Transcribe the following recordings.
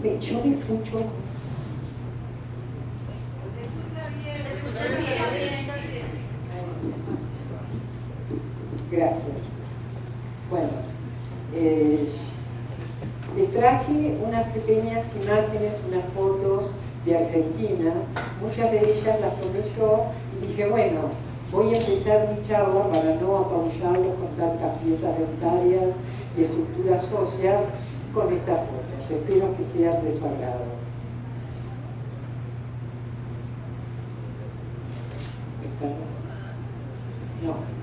Yo me escucho. Gracias. Bueno, les traje unas pequeñas imágenes, unas fotos de Argentina. Muchas de ellas las tomé yo y dije, bueno, voy a empezar mi charla para no apabullarlos con tantas piezas dentarias y estructuras óseas con estas fotos. Espero que sean de su agrado. No.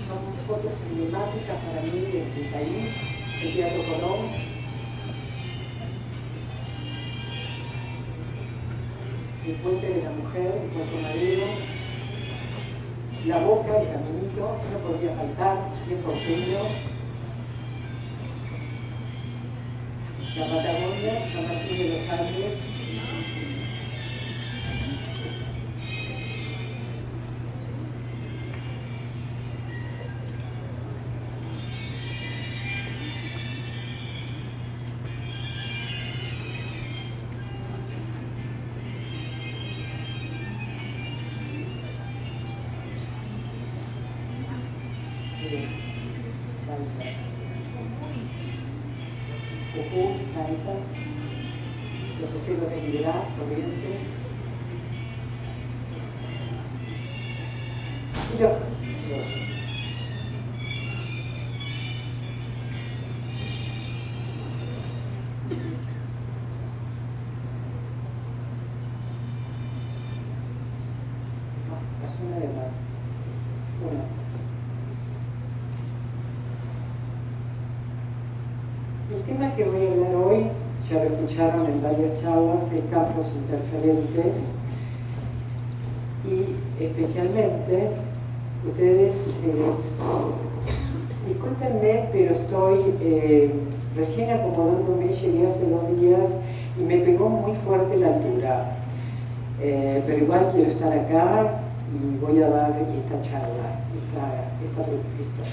Son fotos emblemáticas para mí del país, el Teatro Colón. El Puente de la Mujer, el Puerto Madero, La Boca, el Caminito, no podría faltar, bien porteño. La Patagonia, San Martín de los Andes. Salta. Jujuy, Salta, los esteros de Libertad, Corrientes. Y los la zona de mar. Bueno. El tema que voy a hablar hoy, ya lo escucharon en varias charlas, es campos interferentes y especialmente ustedes, discúlpenme, pero estoy recién acomodándome, llegué hace 2 días y me pegó muy fuerte la altura, pero igual quiero estar acá y voy a dar esta charla, esta propuesta.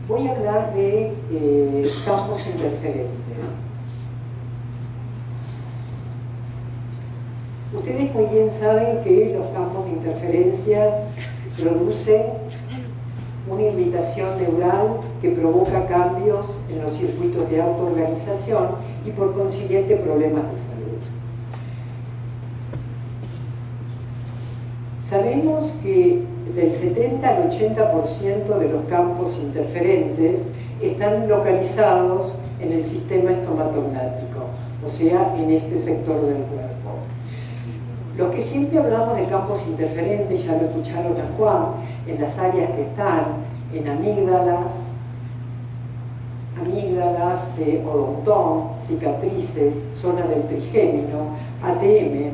Voy a hablar de campos interferentes. Ustedes muy bien saben que los campos de interferencia producen una irritación neural que provoca cambios en los circuitos de autoorganización y por consiguiente problemas de salud. Sabemos que del 70 al 80% de los campos interferentes están localizados en el sistema estomatognático, o sea, en este sector del cuerpo. Los que siempre hablamos de campos interferentes, ya lo escucharon a Juan, en las áreas que están en amígdalas, odontón, cicatrices, zona del trigémino, ATM.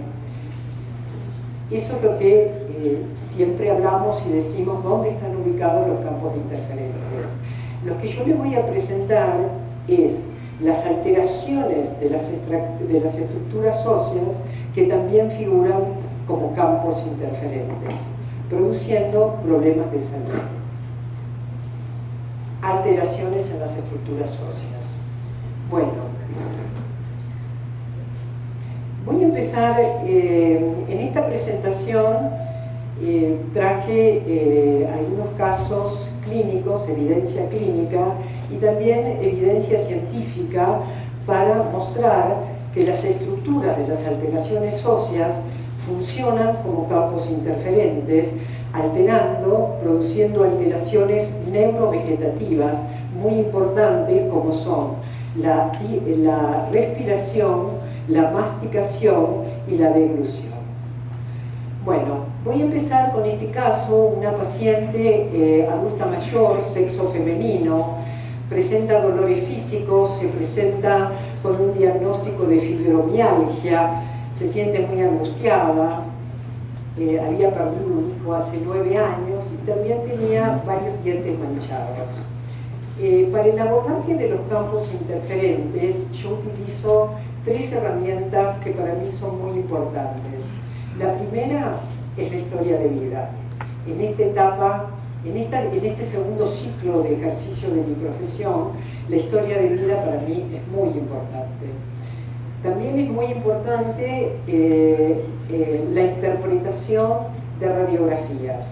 Eso es lo que siempre hablamos y decimos dónde están ubicados los campos de interferentes. Lo que yo les voy a presentar es las alteraciones de las estructuras óseas que también figuran como campos interferentes, produciendo problemas de salud. Alteraciones en las estructuras óseas. Bueno, voy a empezar, en esta presentación traje algunos casos clínicos, evidencia clínica y también evidencia científica para mostrar que las estructuras de las alteraciones óseas funcionan como campos interferentes, produciendo alteraciones neurovegetativas muy importantes como son la respiración, la masticación y la deglución. Bueno, voy a empezar con este caso, una paciente adulta mayor, sexo femenino, presenta dolores físicos, se presenta con un diagnóstico de fibromialgia, se siente muy angustiada, había perdido un hijo hace 9 años y también tenía varios dientes manchados. Para el abordaje de los campos interferentes, yo utilizo 3 herramientas que para mí son muy importantes. La primera es la historia de vida. En esta etapa, en este segundo ciclo de ejercicio de mi profesión, la historia de vida para mí es muy importante. También es muy importante la interpretación de radiografías.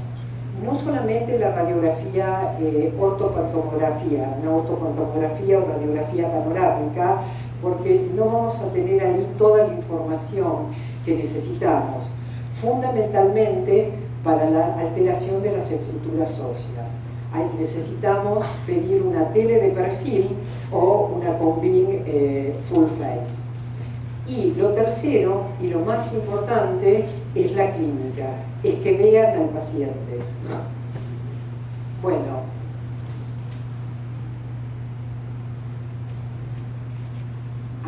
No solamente la radiografía ortopantomografía, una ortopantomografía o radiografía panorámica, porque no vamos a tener ahí toda la información que necesitamos, fundamentalmente para la alteración de las estructuras óseas. Ahí necesitamos pedir una tele de perfil o una combin full face. Y lo tercero, y lo más importante, es la clínica, es que vean al paciente. Bueno,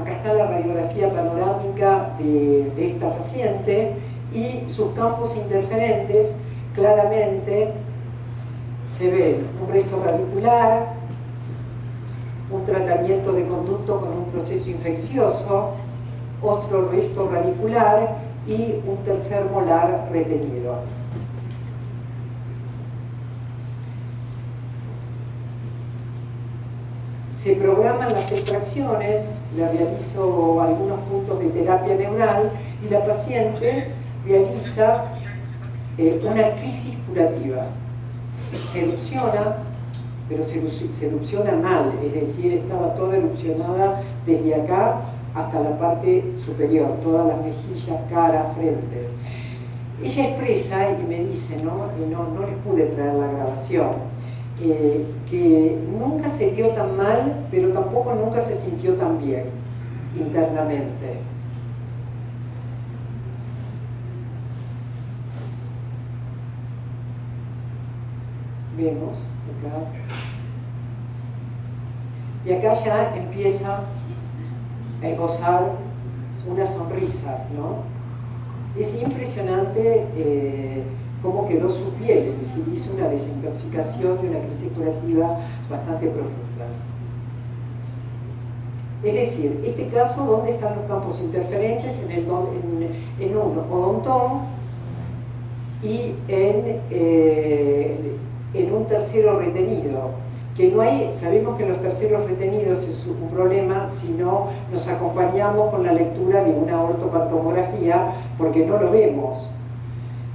acá está la radiografía panorámica de esta paciente y sus campos interferentes. Claramente se ven un resto radicular, un tratamiento de conducto con un proceso infeccioso, otro resto radicular y un tercer molar retenido. Se programan las extracciones, le realizo algunos puntos de terapia neural y la paciente realiza una crisis curativa. Se erupciona, pero se erupciona mal, es decir, estaba toda erupcionada desde acá hasta la parte superior, todas las mejillas, cara, frente. Ella expresa y me dice, no les pude traer la grabación, que nunca se dio tan mal, pero tampoco nunca se sintió tan bien internamente. Vemos acá. Y acá ya empieza a esbozar una sonrisa, ¿no? Es impresionante cómo quedó su piel, es decir, hizo una desintoxicación y una crisis curativa bastante profunda. Es decir, este caso, ¿dónde están los campos interferentes? En un odontón y en un tercero retenido. Que no hay, sabemos que los terceros retenidos es un problema si no nos acompañamos con la lectura de una ortopantomografía, porque no lo vemos.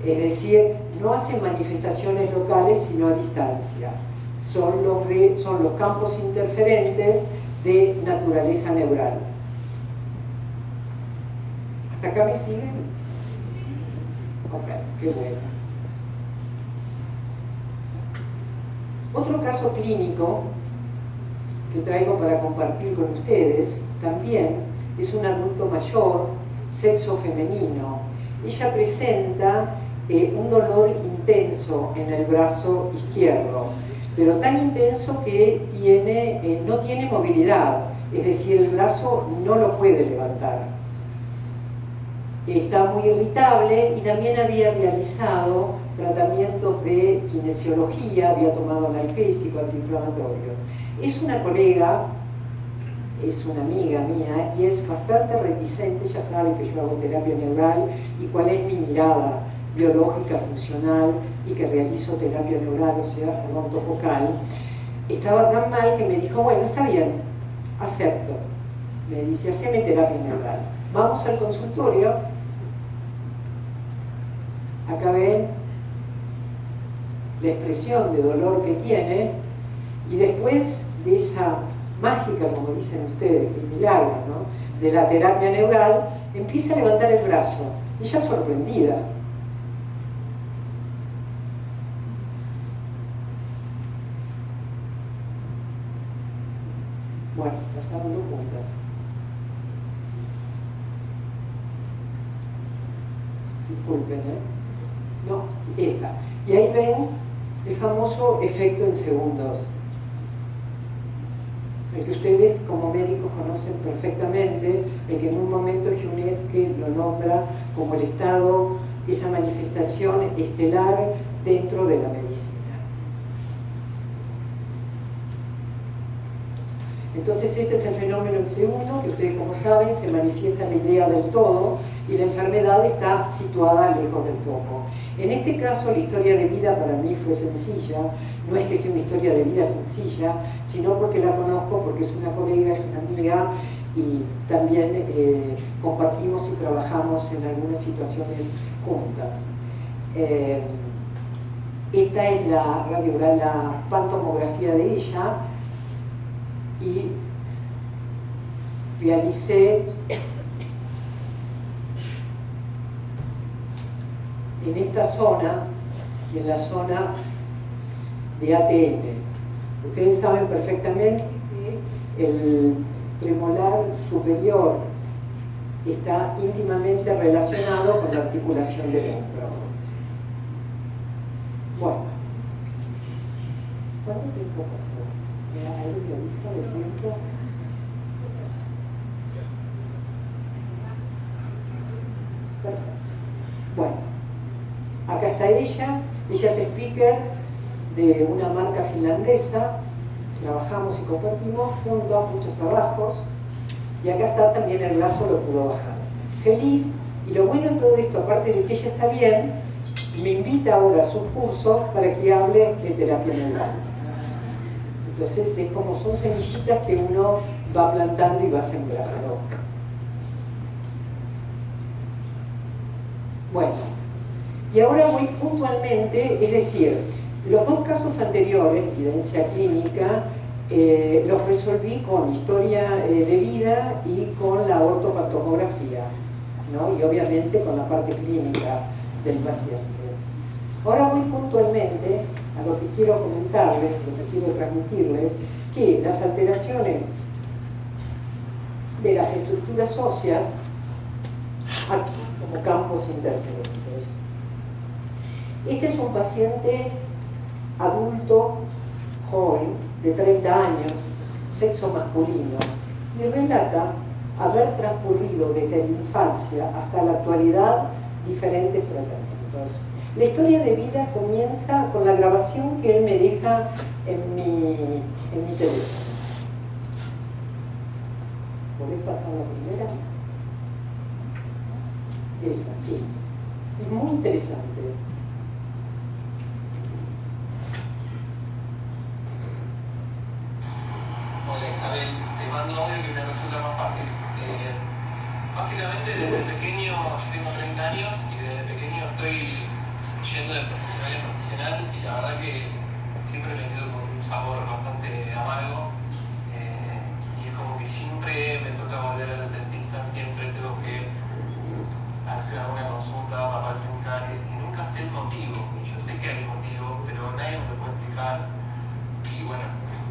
Es decir, no hacen manifestaciones locales sino a distancia. Son los campos interferentes de naturaleza neural. ¿Hasta acá me siguen? Ok, qué bueno. Otro caso clínico que traigo para compartir con ustedes también es un adulto mayor, sexo femenino. Ella presenta un dolor intenso en el brazo izquierdo, pero tan intenso que no tiene movilidad, es decir, el brazo no lo puede levantar. Está muy irritable y también había realizado tratamientos de kinesiología, había tomado analgésico, antiinflamatorio. Es una colega, es una amiga mía y es bastante reticente, ella sabe que yo hago terapia neural y cuál es mi mirada biológica, funcional y que realizo terapia neural, o sea, odontofocal. Estaba tan mal que me dijo, bueno, está bien, acepto. Me dice, haceme terapia neural. Vamos al consultorio. Acá ven la expresión de dolor que tiene y después de esa mágica, como dicen ustedes, el milagro, ¿no?, de la terapia neural, empieza a levantar el brazo. Ella sorprendida. Bueno, pasaron 2 puntas. Disculpen, ¿eh? No, esta. Y ahí ven el famoso efecto en segundos, el que ustedes como médicos conocen perfectamente, el que en un momento Huneke lo nombra como el estado, esa manifestación estelar dentro de la medicina. Entonces este es el fenómeno en C1, que ustedes como saben se manifiesta en la idea del todo y la enfermedad está situada lejos del todo. En este caso la historia de vida para mí fue sencilla, no es que sea una historia de vida sencilla, sino porque la conozco, porque es una colega, es una amiga y también compartimos y trabajamos en algunas situaciones juntas. Esta es la pantomografía de ella y realicé en esta zona, en la zona de ATM. Ustedes saben perfectamente que el premolar superior está íntimamente relacionado con la articulación del hombro. Bueno, ¿cuánto tiempo pasó? ¿Alguien me avisa del tiempo? Perfecto. Bueno, acá está ella es speaker de una marca finlandesa, trabajamos y compartimos juntos muchos trabajos, y acá está también el brazo, lo pudo bajar. Feliz, y lo bueno en todo esto, aparte de que ella está bien, me invita ahora a su curso para que hable de terapia mental. Entonces es como son semillitas que uno va plantando y va sembrando. Bueno, y ahora voy puntualmente, es decir, los 2 casos anteriores, evidencia clínica, los resolví con historia de vida y con la ortopantomografía, ¿no? Y obviamente con la parte clínica del paciente. Ahora voy puntualmente a lo que quiero comentarles, lo que quiero transmitirles, que las alteraciones de las estructuras óseas actúan como campos interferentes. Este es un paciente adulto, joven, de 30 años, sexo masculino, y relata haber transcurrido desde la infancia hasta la actualidad diferentes tratamientos. La historia de vida comienza con la grabación que él me deja en mi teléfono. ¿Podés pasar la primera? Esa, sí. Es muy interesante. Hola Isabel, te mando audio que me resulta más fácil. Básicamente desde pequeño, yo tengo 30 años y desde pequeño estoy yendo de profesional en profesional y la verdad que siempre me quedo con un sabor bastante amargo y es como que siempre me toca volver al dentista, siempre tengo que hacer alguna consulta, me aparecen caries y nunca sé el motivo. Yo sé que hay motivo, pero nadie me lo puede explicar y bueno,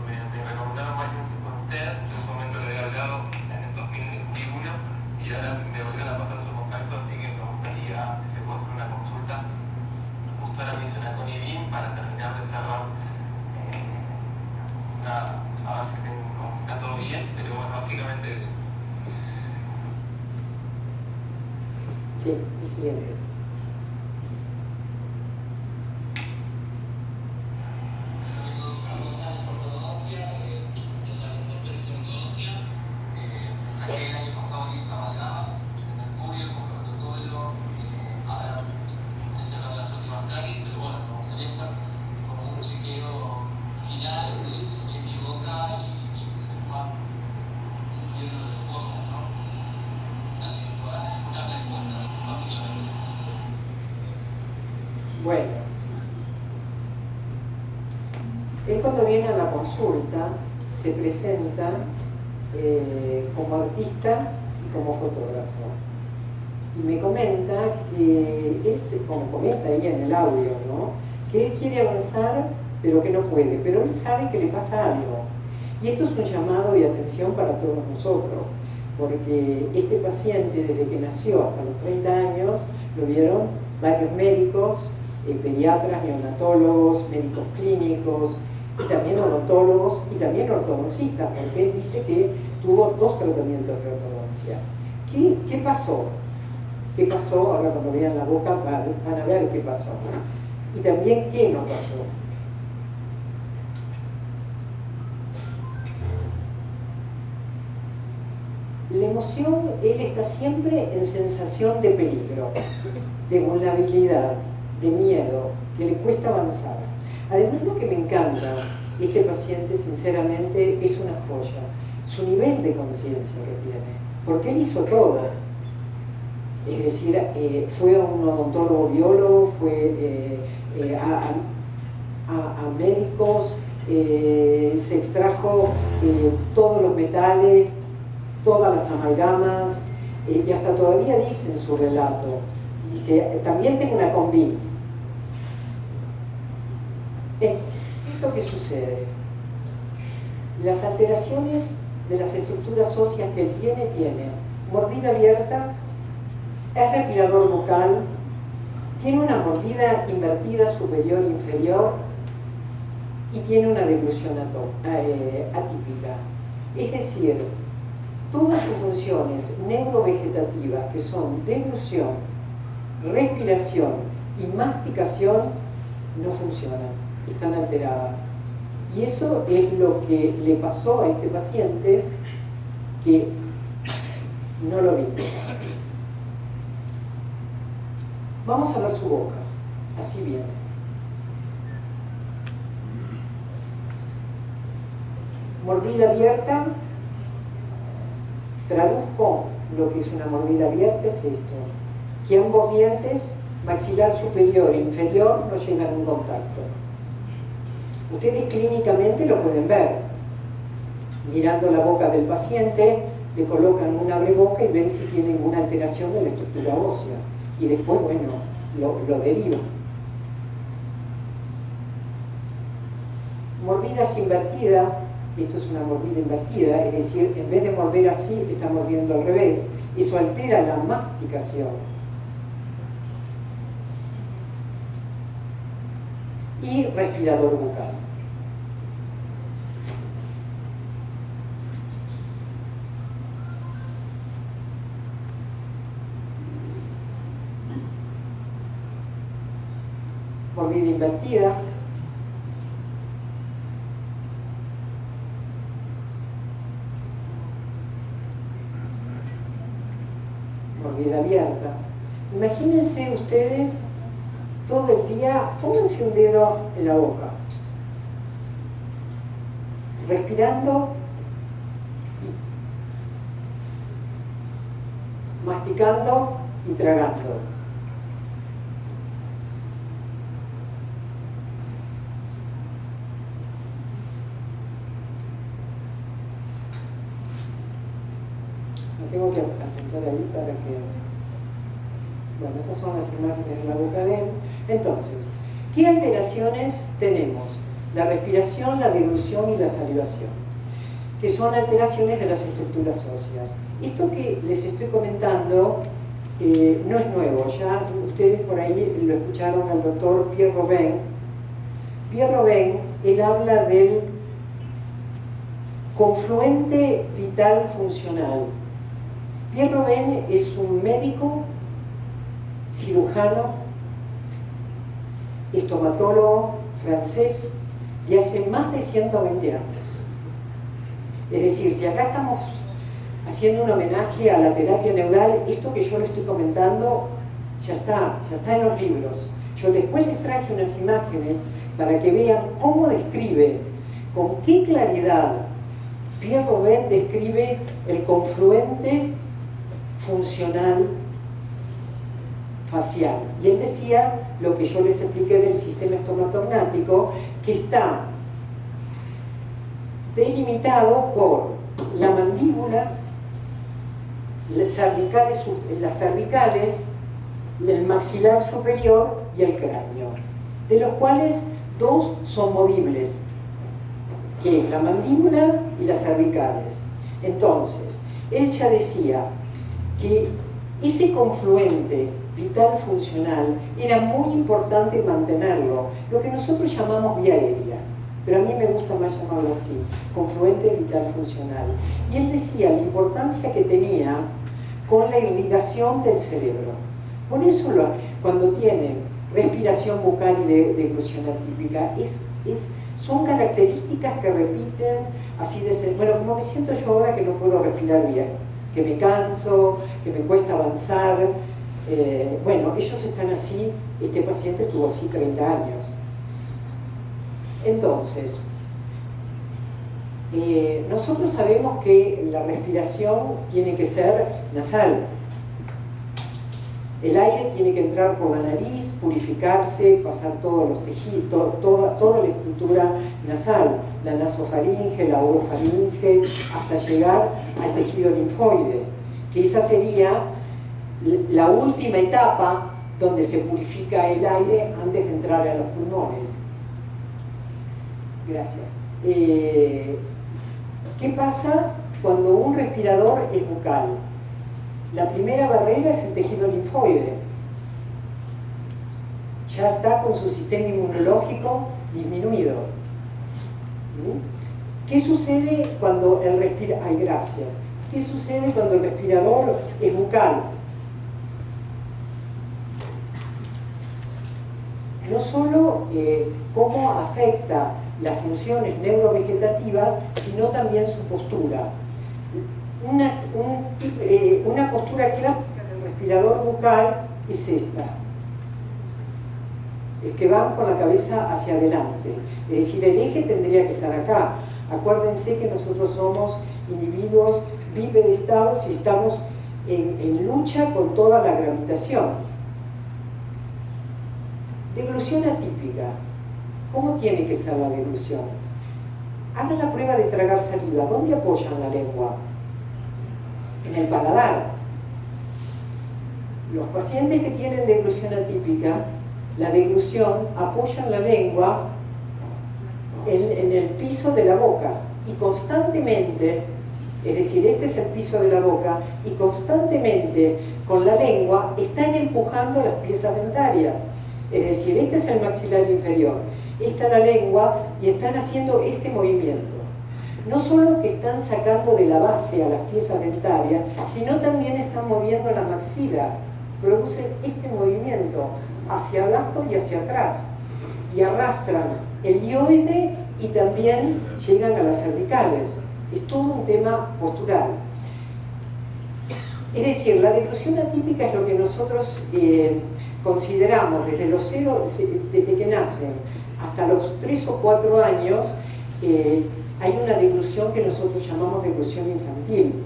me recomendaron varias veces con usted, yo en su momento le había hablado en el 2021 y ahora me volvieron a pasar su contacto, así que me gustaría si se puede hacer una consulta. Justo ahora me hice una Conibin para terminar de cerrar, nada, a ver si está todo bien, pero bueno, básicamente eso. Sí, el siguiente. El año pasado hice amalgamas en Mercurio con protocolo, ahora estoy sacando las últimas caries, pero bueno, me gustaría hacer como un chequeo final de mi boca y que se pueda decir cosas, ¿no? También pueda escuchar respuestas, básicamente. Bueno, él cuando viene a la consulta se presenta como artista y como fotógrafo. Y me comenta que él, como comenta ella en el audio, ¿no? Que él quiere avanzar pero que no puede, pero él sabe que le pasa algo. Y esto es un llamado de atención para todos nosotros, porque este paciente desde que nació hasta los 30 años lo vieron varios médicos, pediatras, neonatólogos, médicos clínicos, y también odontólogos y también ortodoncistas, porque él dice que tuvo 2 tratamientos de ortodoncia. ¿Qué pasó? ¿Qué pasó? Ahora cuando vean la boca van a ver qué pasó. Y también qué no pasó. La emoción, él está siempre en sensación de peligro, de vulnerabilidad, de miedo, que le cuesta avanzar. Además, lo que me encanta, este paciente sinceramente es una joya, su nivel de conciencia que tiene, porque él hizo todo. Es decir, fue a un odontólogo biólogo, fue a médicos, se extrajo todos los metales, todas las amalgamas, y hasta todavía dice en su relato, dice, también tengo una combi. ¿Esto qué sucede? Las alteraciones de las estructuras óseas que él tiene mordida abierta, es respirador bucal, tiene una mordida invertida superior e inferior y tiene una deglución atípica. Es decir, todas sus funciones neurovegetativas, que son deglución, respiración y masticación, no funcionan, están alteradas. Y eso es lo que le pasó a este paciente, que no lo vimos. Vamos a ver su boca, así viene. Mordida abierta. Traduzco lo que es una mordida abierta, es esto, que ambos dientes, maxilar superior e inferior, no llegan a un contacto. Ustedes clínicamente lo pueden ver. Mirando la boca del paciente, le colocan un abreboca y ven si tiene alguna alteración de la estructura ósea. Y después, bueno, lo derivan. Mordidas invertidas. Esto es una mordida invertida, es decir, en vez de morder así, está mordiendo al revés. Eso altera la masticación. Y respirador bucal. Mordida invertida. Mordida abierta. Imagínense ustedes todo el día, pónganse un dedo en la boca, respirando, masticando y tragando. Tengo que apuntar ahí para que... Bueno, estas son las imágenes de la boca de él. Entonces, ¿qué alteraciones tenemos? La respiración, la deglución y la salivación, que son alteraciones de las estructuras óseas. Esto que les estoy comentando no es nuevo, ya ustedes por ahí lo escucharon al doctor Pierre Robin. Pierre Robin, él habla del confluente vital funcional. Pierre Robin es un médico, cirujano, estomatólogo francés de hace más de 120 años. Es decir, si acá estamos haciendo un homenaje a la terapia neural, esto que yo le estoy comentando ya está en los libros. Yo después les traje unas imágenes para que vean cómo describe, con qué claridad Pierre Robin describe el confluente funcional facial. Y él decía lo que yo les expliqué del sistema estomatornático, que está delimitado por la mandíbula, las cervicales, el maxilar superior y el cráneo, de los cuales 2 son movibles, que es la mandíbula y las cervicales. Entonces, él ya decía que ese confluente vital funcional era muy importante mantenerlo, lo que nosotros llamamos vía aérea, pero a mí me gusta más llamarlo así, confluente vital funcional. Y él decía la importancia que tenía con la irrigación del cerebro. Por eso cuando tienen respiración bucal y deglución atípica, son características que repiten así de ser. Bueno, como me siento yo ahora que no puedo respirar bien, que me canso, que me cuesta avanzar. Bueno, ellos están así, este paciente estuvo así 30 años. Entonces, nosotros sabemos que la respiración tiene que ser nasal. El aire tiene que entrar por la nariz, purificarse, pasar todos los tejidos, toda la estructura nasal, la nasofaringe, la orofaringe, hasta llegar al tejido linfoide, que esa sería la última etapa donde se purifica el aire antes de entrar a los pulmones. Gracias. ¿Qué pasa cuando un respirador es bucal? La primera barrera es el tejido linfoide. Ya está con su sistema inmunológico disminuido. ¿Qué sucede cuando el respirador... Ay, gracias. ¿Qué sucede cuando el respirador es bucal? No solo cómo afecta las funciones neurovegetativas, sino también su postura. Una postura clásica del respirador bucal es esta. Es que van con la cabeza hacia adelante. Es decir, el eje tendría que estar acá. Acuérdense que nosotros somos individuos bipedestados y estamos en lucha con toda la gravitación. Deglución atípica. ¿Cómo tiene que ser la deglución? Hagan la prueba de tragar saliva. ¿Dónde apoyan la lengua? En el paladar. Los pacientes que tienen deglución atípica, la deglución apoyan la lengua en el piso de la boca y constantemente, es decir, este es el piso de la boca, y constantemente con la lengua están empujando las piezas dentarias. Es decir, este es el maxilar inferior, esta es la lengua y están haciendo este movimiento. No solo que están sacando de la base a las piezas dentarias, sino también están moviendo la maxila. Producen este movimiento hacia abajo y hacia atrás. Y arrastran el hioide y también llegan a las cervicales. Es todo un tema postural. Es decir, la deglución atípica es lo que nosotros consideramos desde los desde que nacen hasta los 3 o 4 años. Hay una deglución que nosotros llamamos deglución infantil,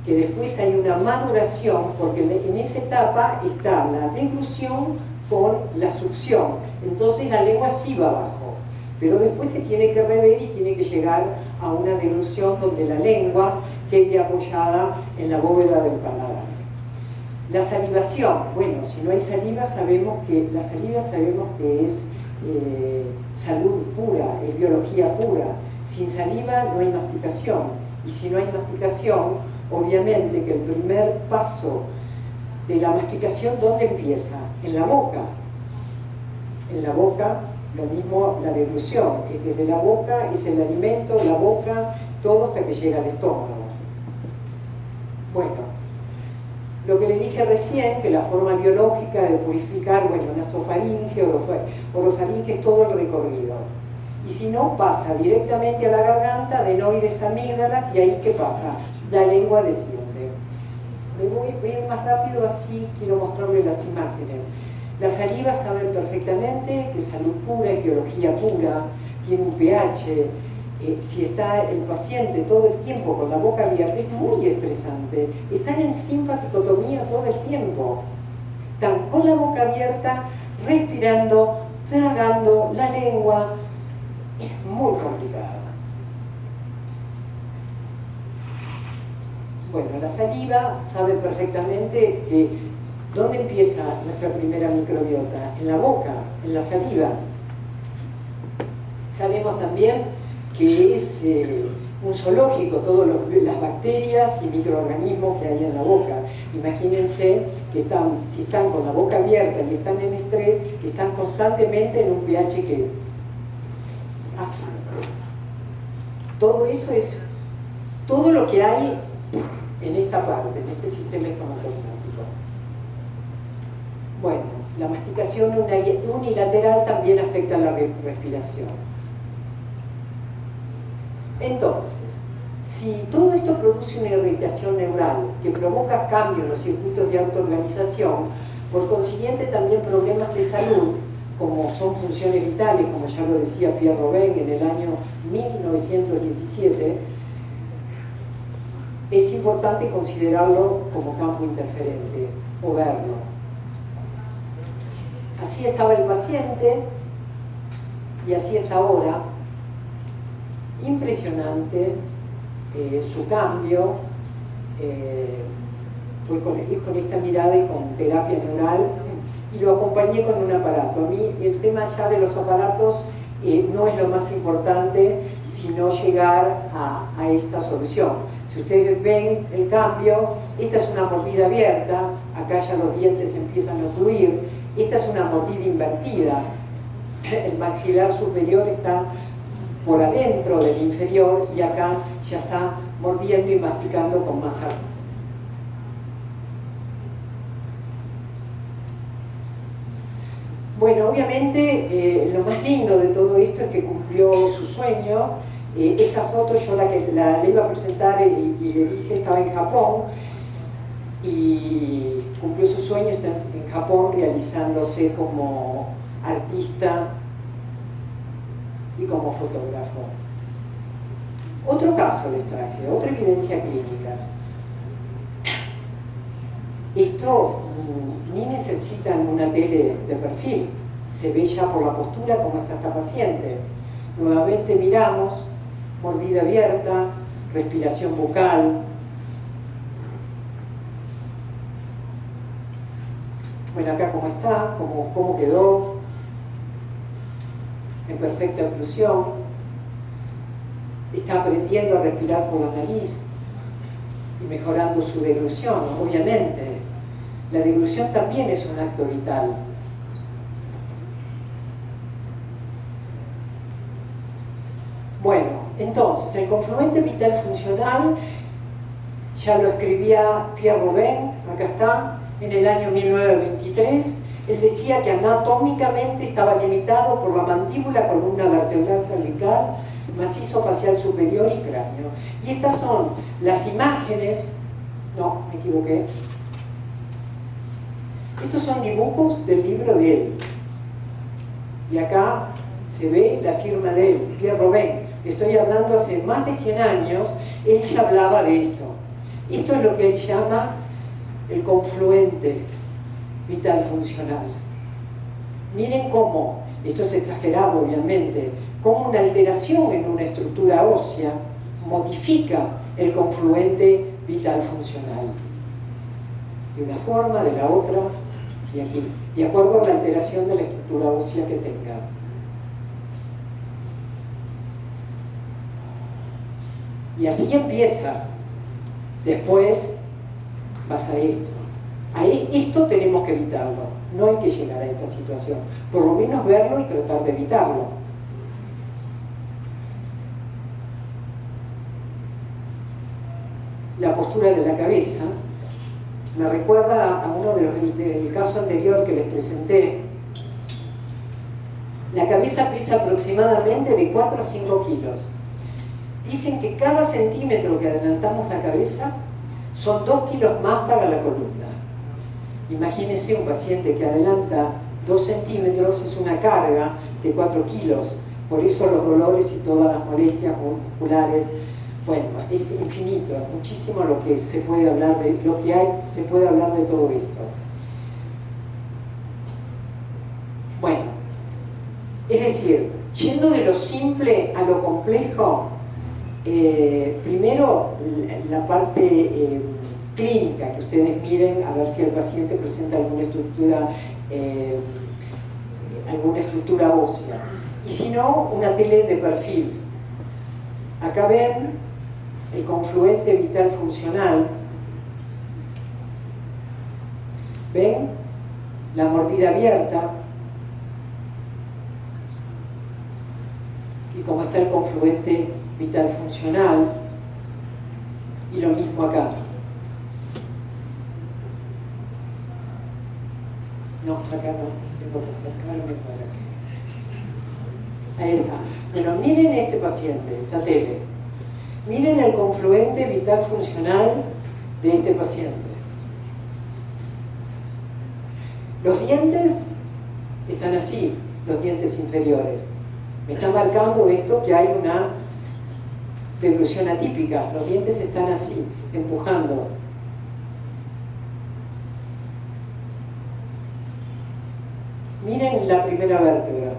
que después hay una maduración, porque en esa etapa está la deglución con la succión, entonces la lengua sí va abajo, pero después se tiene que rever y tiene que llegar a una deglución donde la lengua quede apoyada en la bóveda del paladar. La salivación, bueno, si no hay saliva sabemos que es salud pura, es biología pura. Sin saliva no hay masticación, y si no hay masticación, obviamente que el primer paso de la masticación, ¿dónde empieza? En la boca. En la boca, lo mismo la deglución, es desde la boca, es el alimento, la boca, todo hasta que llega al estómago. Bueno, lo que les dije recién, que la forma biológica de purificar, bueno, nasofaringe, orofaringe, es todo el recorrido. Y si no, pasa directamente a la garganta, adenoides, amígdalas, y ahí ¿qué pasa? La lengua desciende. Voy a ir más rápido, así quiero mostrarles las imágenes. La saliva saben perfectamente que es salud pura, es biología pura, tiene un pH. Si está el paciente todo el tiempo con la boca abierta, es muy estresante. Están en simpaticotomía todo el tiempo. Están con la boca abierta, respirando, tragando, la lengua. Es muy complicada. Bueno, la saliva sabe perfectamente que ¿dónde empieza nuestra primera microbiota? En la boca, en la saliva. Sabemos también que es un zoológico, todas las bacterias y microorganismos que hay en la boca. Imagínense que si están con la boca abierta y están en estrés, están constantemente en un pH que ácido. Todo eso es todo lo que hay en esta parte, en este sistema estomatognático. Bueno, la masticación unilateral también afecta la respiración. Entonces, si todo esto produce una irritación neural que provoca cambio en los circuitos de autoorganización, por consiguiente también problemas de salud, como son funciones vitales, como ya lo decía Pierre Robin en el año 1917, es importante considerarlo como campo interferente o verlo. Así estaba el paciente y así está ahora. Impresionante su cambio, fue con esta mirada y con terapia neural, y lo acompañé con un aparato. A mí el tema ya de los aparatos no es lo más importante, sino llegar a esta solución. Si ustedes ven el cambio, esta es una mordida abierta, acá ya los dientes empiezan a ocluir, esta es una mordida invertida, el maxilar superior está por adentro del inferior y acá ya está mordiendo y masticando con más agua. Bueno, obviamente lo más lindo de todo esto es que cumplió su sueño. Esta foto yo la iba a presentar y le dije, estaba en Japón y cumplió su sueño, está en Japón realizándose como artista y como fotógrafo. Otro caso les traje, otra evidencia clínica. Esto ni necesitan una tele de perfil, se ve ya por la postura cómo está esta paciente. Nuevamente miramos, mordida abierta, respiración bucal. Bueno, acá cómo está, cómo quedó, en perfecta oclusión, está aprendiendo a respirar por la nariz y mejorando su deglución, obviamente. La deglución también es un acto vital. Bueno, entonces, el confluente vital funcional, ya lo escribía Pierre Robin, acá está, en el año 1923, él decía que anatómicamente estaba limitado por la mandíbula, columna vertebral cervical, macizo facial superior y cráneo. Y estas son las imágenes, no, me equivoqué, estos son dibujos del libro de él. Y acá se ve la firma de él, Pierre Robin. Estoy hablando hace más de 100 años, él ya hablaba de esto. Esto es lo que él llama el confluente vital funcional. Miren cómo, esto es exagerado obviamente, cómo una alteración en una estructura ósea modifica el confluente vital funcional. De una forma, de la otra, y aquí, de acuerdo a la alteración de la estructura ósea que tenga. Y así empieza. Después pasa esto. Esto tenemos que evitarlo. No hay que llegar a esta situación. Por lo menos verlo y tratar de evitarlo. La postura de la cabeza me recuerda a uno del caso anterior que les presenté. La cabeza pesa aproximadamente de 4 a 5 kilos. Dicen que cada centímetro que adelantamos la cabeza son 2 kilos más para la columna. Imagínense un paciente que adelanta 2 centímetros, es una carga de 4 kilos. Por eso los dolores y todas las molestias musculares, bueno, es infinito, es muchísimo lo que se puede hablar de, lo que hay, se puede hablar de todo esto. Bueno, es decir, yendo de lo simple a lo complejo, primero la parte clínica, que ustedes miren a ver si el paciente presenta alguna estructura ósea, y si no, una tele de perfil. Acá ven el confluente vital funcional. ¿Ven? La mordida abierta. Y cómo está el confluente vital funcional. Y lo mismo acá. No, acá no. Tengo que acercarme para que... Ahí está. Bueno, miren este paciente, esta tele. Miren el confluente vital funcional de este paciente. Los dientes están así, los dientes inferiores. Me está marcando esto que hay una deglución atípica. Los dientes están así, empujando. Miren la primera vértebra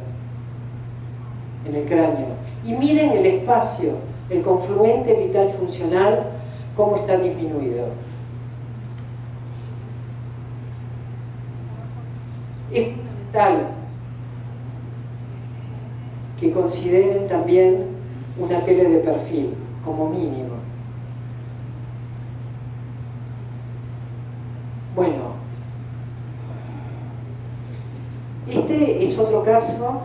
en el cráneo y miren el espacio, el confluente vital funcional, cómo está disminuido. Es tal que consideren también una tele de perfil como mínimo. Bueno, este es otro caso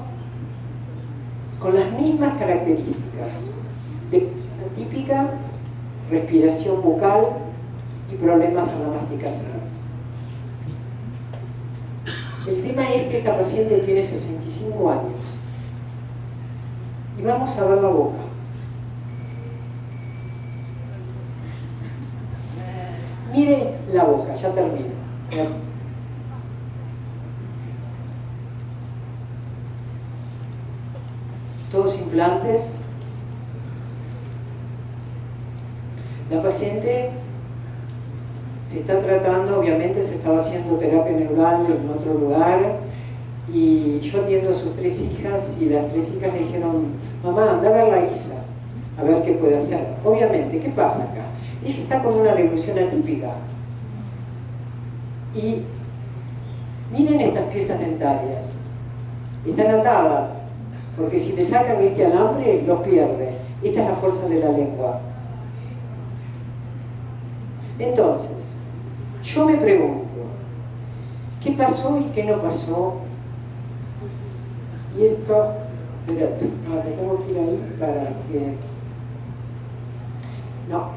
con las mismas características de atípica, respiración bucal y problemas en la masticación. El tema es que esta paciente tiene 65 años y vamos a ver la boca. Mire la boca, ya termino. Todos implantes. La paciente se está tratando, obviamente se estaba haciendo terapia neural en otro lugar y yo atiendo a sus 3 hijas y las 3 hijas le dijeron: mamá, anda a ver la Isa, a ver qué puede hacer. Obviamente, ¿qué pasa acá? Ella está con una deglución atípica y miren estas piezas dentarias, están atadas porque si le sacan este alambre los pierde. Esta es la fuerza de la lengua. Entonces, yo me pregunto, ¿qué pasó y qué no pasó? Y esto, espérate, me tengo que ir ahí para que... No.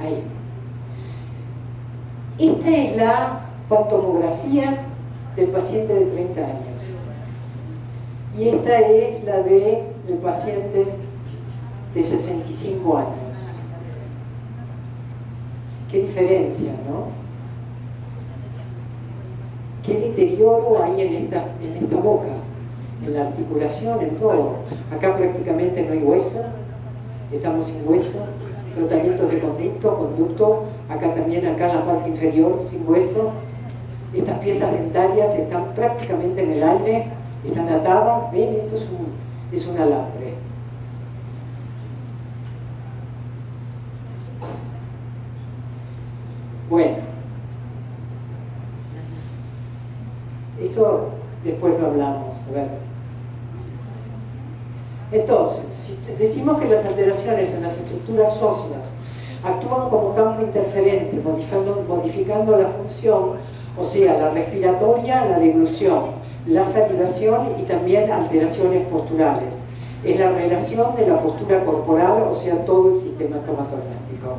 Ahí. Esta es la pantomografía del paciente de 30 años. Y esta es la del paciente de 65 años. Qué diferencia, ¿no? Qué deterioro hay en esta boca, en la articulación, en todo. Acá prácticamente no hay hueso, estamos sin hueso, tratamientos de conducto, acá también, acá en la parte inferior, sin hueso. Estas piezas dentarias están prácticamente en el aire, están atadas, ¿ven? Esto es un alambre. Bueno, esto después lo hablamos, a ver. Entonces, si decimos que las alteraciones en las estructuras óseas actúan como campo interferente, modificando la función, o sea, la respiratoria, la deglución, la salivación y también alteraciones posturales. Es la relación de la postura corporal, o sea, todo el sistema estomatognático.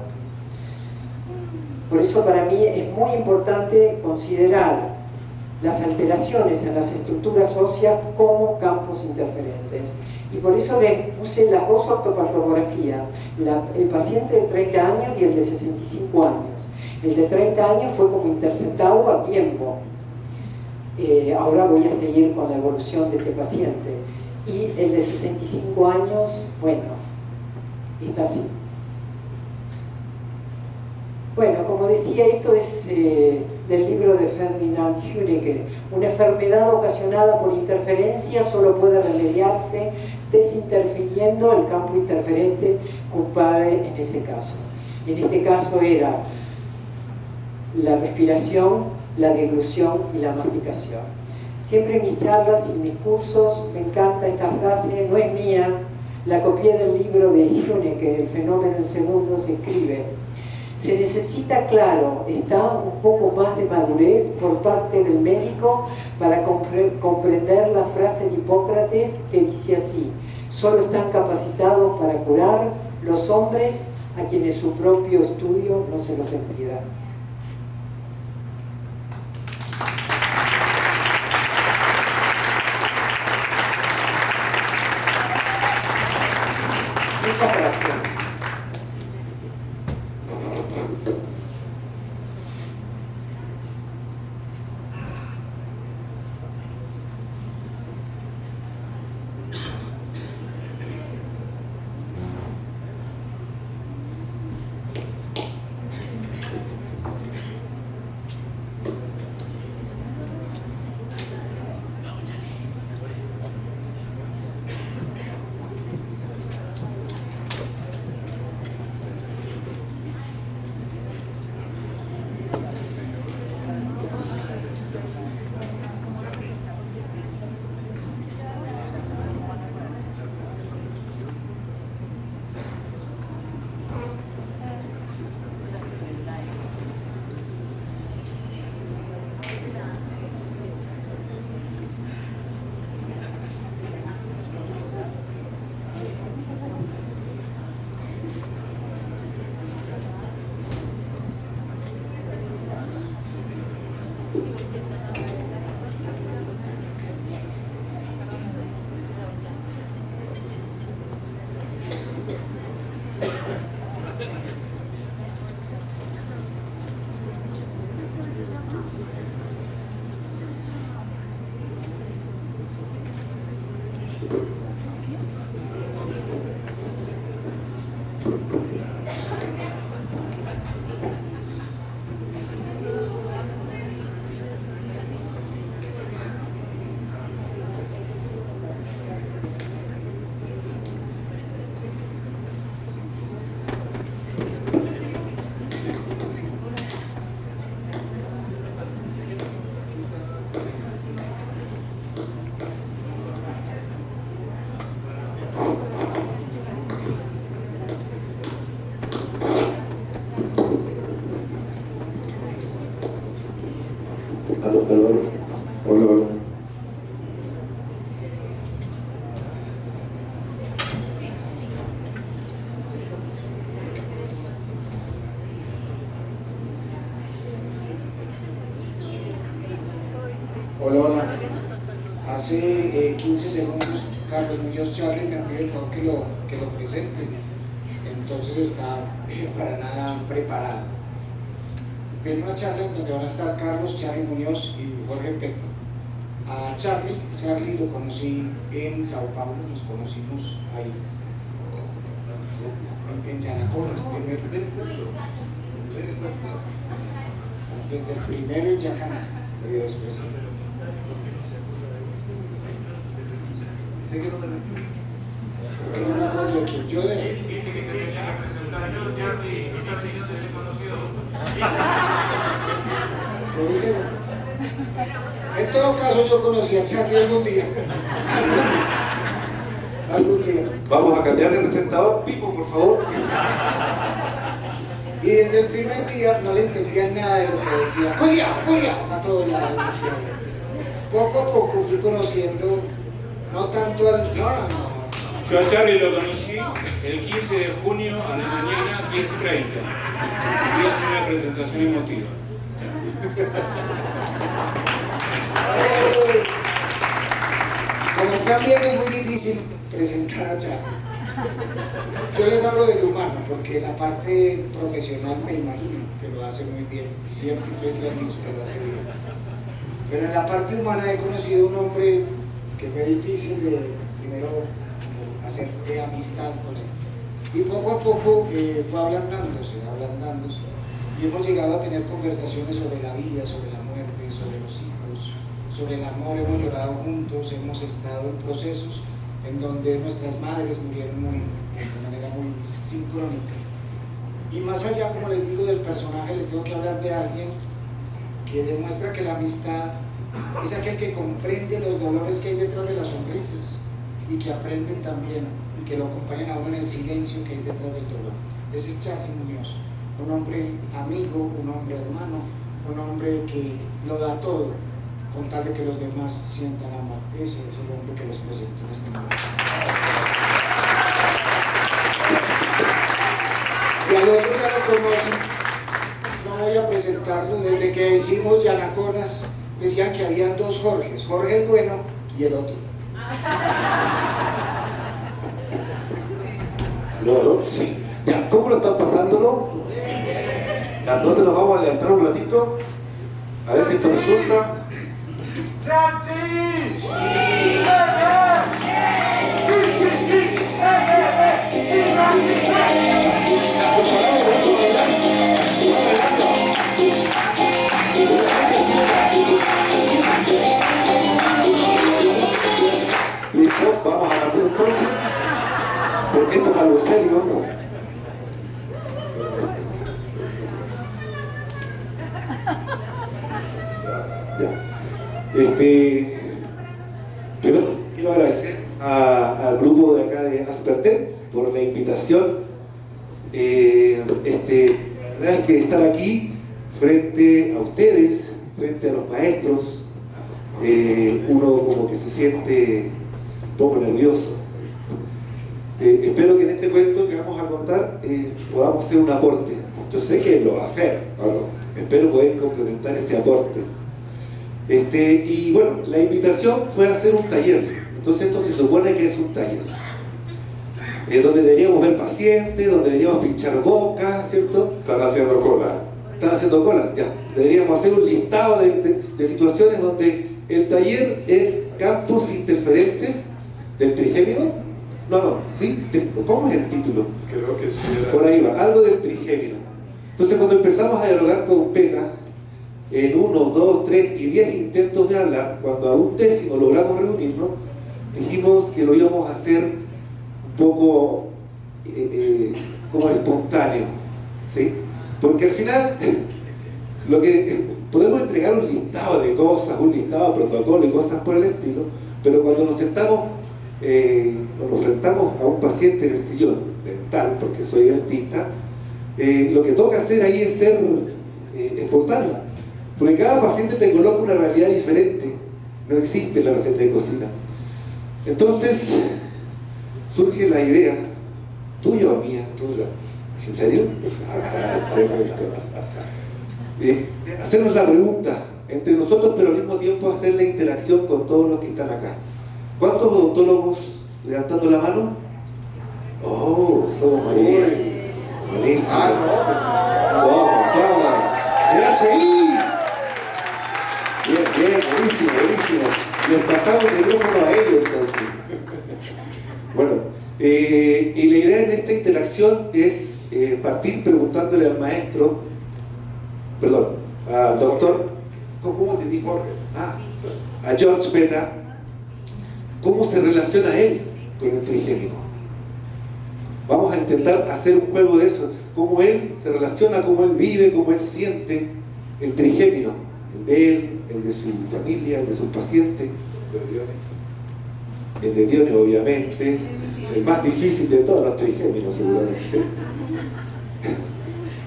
Por eso para mí es muy importante considerar las alteraciones en las estructuras óseas como campos interferentes. Y por eso les puse las dos ortopantomografías, el paciente de 30 años y el de 65 años. El de 30 años fue como interceptado a tiempo. Ahora voy a seguir con la evolución de este paciente. Y el de 65 años, bueno, está así. Bueno, como decía, esto es del libro de Ferdinand Hünecke. Una enfermedad ocasionada por interferencia solo puede remediarse desinterfiriendo el campo interferente culpable en ese caso. En este caso era la respiración, la deglución y la masticación. Siempre en mis charlas y en mis cursos me encanta esta frase, no es mía, la copié del libro de Hünecke, El fenómeno en segundos, escribe: se necesita, claro, está un poco más de madurez por parte del médico para comprender la frase de Hipócrates que dice así: solo están capacitados para curar los hombres a quienes su propio estudio no se los impida. Muchas gracias. Hola. Hola. Hace 15 segundos Carlos Muñoz Charlie me pide el favor que lo presente. Entonces está para nada preparado. Viene una charla donde van a estar Carlos, Charlie Muñoz y Jorge Peto. A Charlie lo conocí en Sao Paulo, nos conocimos ahí en Yanacocha, desde el primero en Yacana, pero después no me acuerdo de que yo en todo caso yo conocí a Charlie algún día. Vamos a cambiar de presentador, Pipo, por favor. Y desde el primer día no le entendía nada de lo que decía. ¡Colia! A todo el lado decía. Poco a poco fui conociendo, no tanto al... No. Yo a Charlie lo conocí el 15 de junio a la mañana 10:30 y es una presentación emotiva. Como están viendo, es muy difícil presentar a Charlie. Yo les hablo del humano porque la parte profesional me imagino que lo hace muy bien y siempre le han dicho que lo hace bien. Pero en la parte humana he conocido un hombre que fue difícil de primero hacer amistad con él. Y poco a poco fue ablandándose y hemos llegado a tener conversaciones sobre la vida, sobre la muerte, sobre los hijos, sobre el amor. Hemos llorado juntos, hemos estado en procesos en donde nuestras madres murieron de manera muy sincrónica. Y más allá, como les digo, del personaje, les tengo que hablar de alguien que demuestra que la amistad es aquel que comprende los dolores que hay detrás de las sonrisas, y que aprenden también y que lo acompañan a uno en el silencio que hay detrás del dolor. Ese es Charly Muñoz, un hombre amigo, un hombre hermano, un hombre que lo da todo con tal de que los demás sientan amor. Ese es el hombre que los presento en este momento. Y al otro ya lo conocen, no voy a presentarlo. Desde que hicimos Yanaconas decían que habían dos Jorges, Jorge el bueno y el otro. ¿Aló? Sí. Ya, ¿cómo lo están pasándolo? Ya, entonces nos vamos a levantar un ratito, a ver si esto resulta. Listo, vamos a partir entonces, porque esto es algo serio. Primero quiero agradecer al grupo de acá de Asperten por la invitación. La verdad es que estar aquí frente a ustedes, frente a los maestros, uno como que se siente un poco nervioso. Espero que en este cuento que vamos a contar podamos hacer un aporte. Yo sé que lo va a hacer, ¿no? Espero poder complementar ese aporte. Y bueno, la invitación fue a hacer un taller. Entonces esto se supone que es un taller donde deberíamos ver pacientes, donde deberíamos pinchar boca, ¿cierto? Están haciendo cola. Están haciendo cola, ya. Deberíamos hacer un listado de situaciones donde el taller es campos interferentes del trigémino. No, ¿sí? ¿Cómo es el título? Creo que sí era. Por ahí va, algo del trigémino. Entonces cuando empezamos a dialogar con Pena, en 1, 2, 3 y 10 intentos de hablar, cuando a un 10º logramos reunirnos, dijimos que lo íbamos a hacer un poco como espontáneo, ¿sí? Porque al final lo que podemos entregar un listado de cosas, un listado de protocolo y cosas por el estilo, pero cuando nos sentamos, nos enfrentamos a un paciente en el sillón dental, porque soy dentista, lo que toca hacer ahí es ser espontáneo. Porque cada paciente te coloca una realidad diferente. No existe la receta de cocina. Entonces, surge la idea, tuya o mía, Tuya. ¿en serio? De hacernos la pregunta entre nosotros, pero al mismo tiempo hacer la interacción con todos los que están acá. ¿Cuántos odontólogos levantando la mano? Oh, somos María. Buenísimo. Somos. CHI. Bien, buenísimo. Les pasamos el micrófono a ellos entonces. Bueno, y la idea en esta interacción es partir preguntándole al maestro, al doctor, ¿cómo te digo? A George Peta, ¿cómo se relaciona él con el trigémino? Vamos a intentar hacer un juego de eso, cómo él se relaciona, cómo él vive, cómo él siente el trigémino, el de él, el de su familia, el de sus pacientes, el de Dione obviamente, el más difícil de todos los trigéminos seguramente.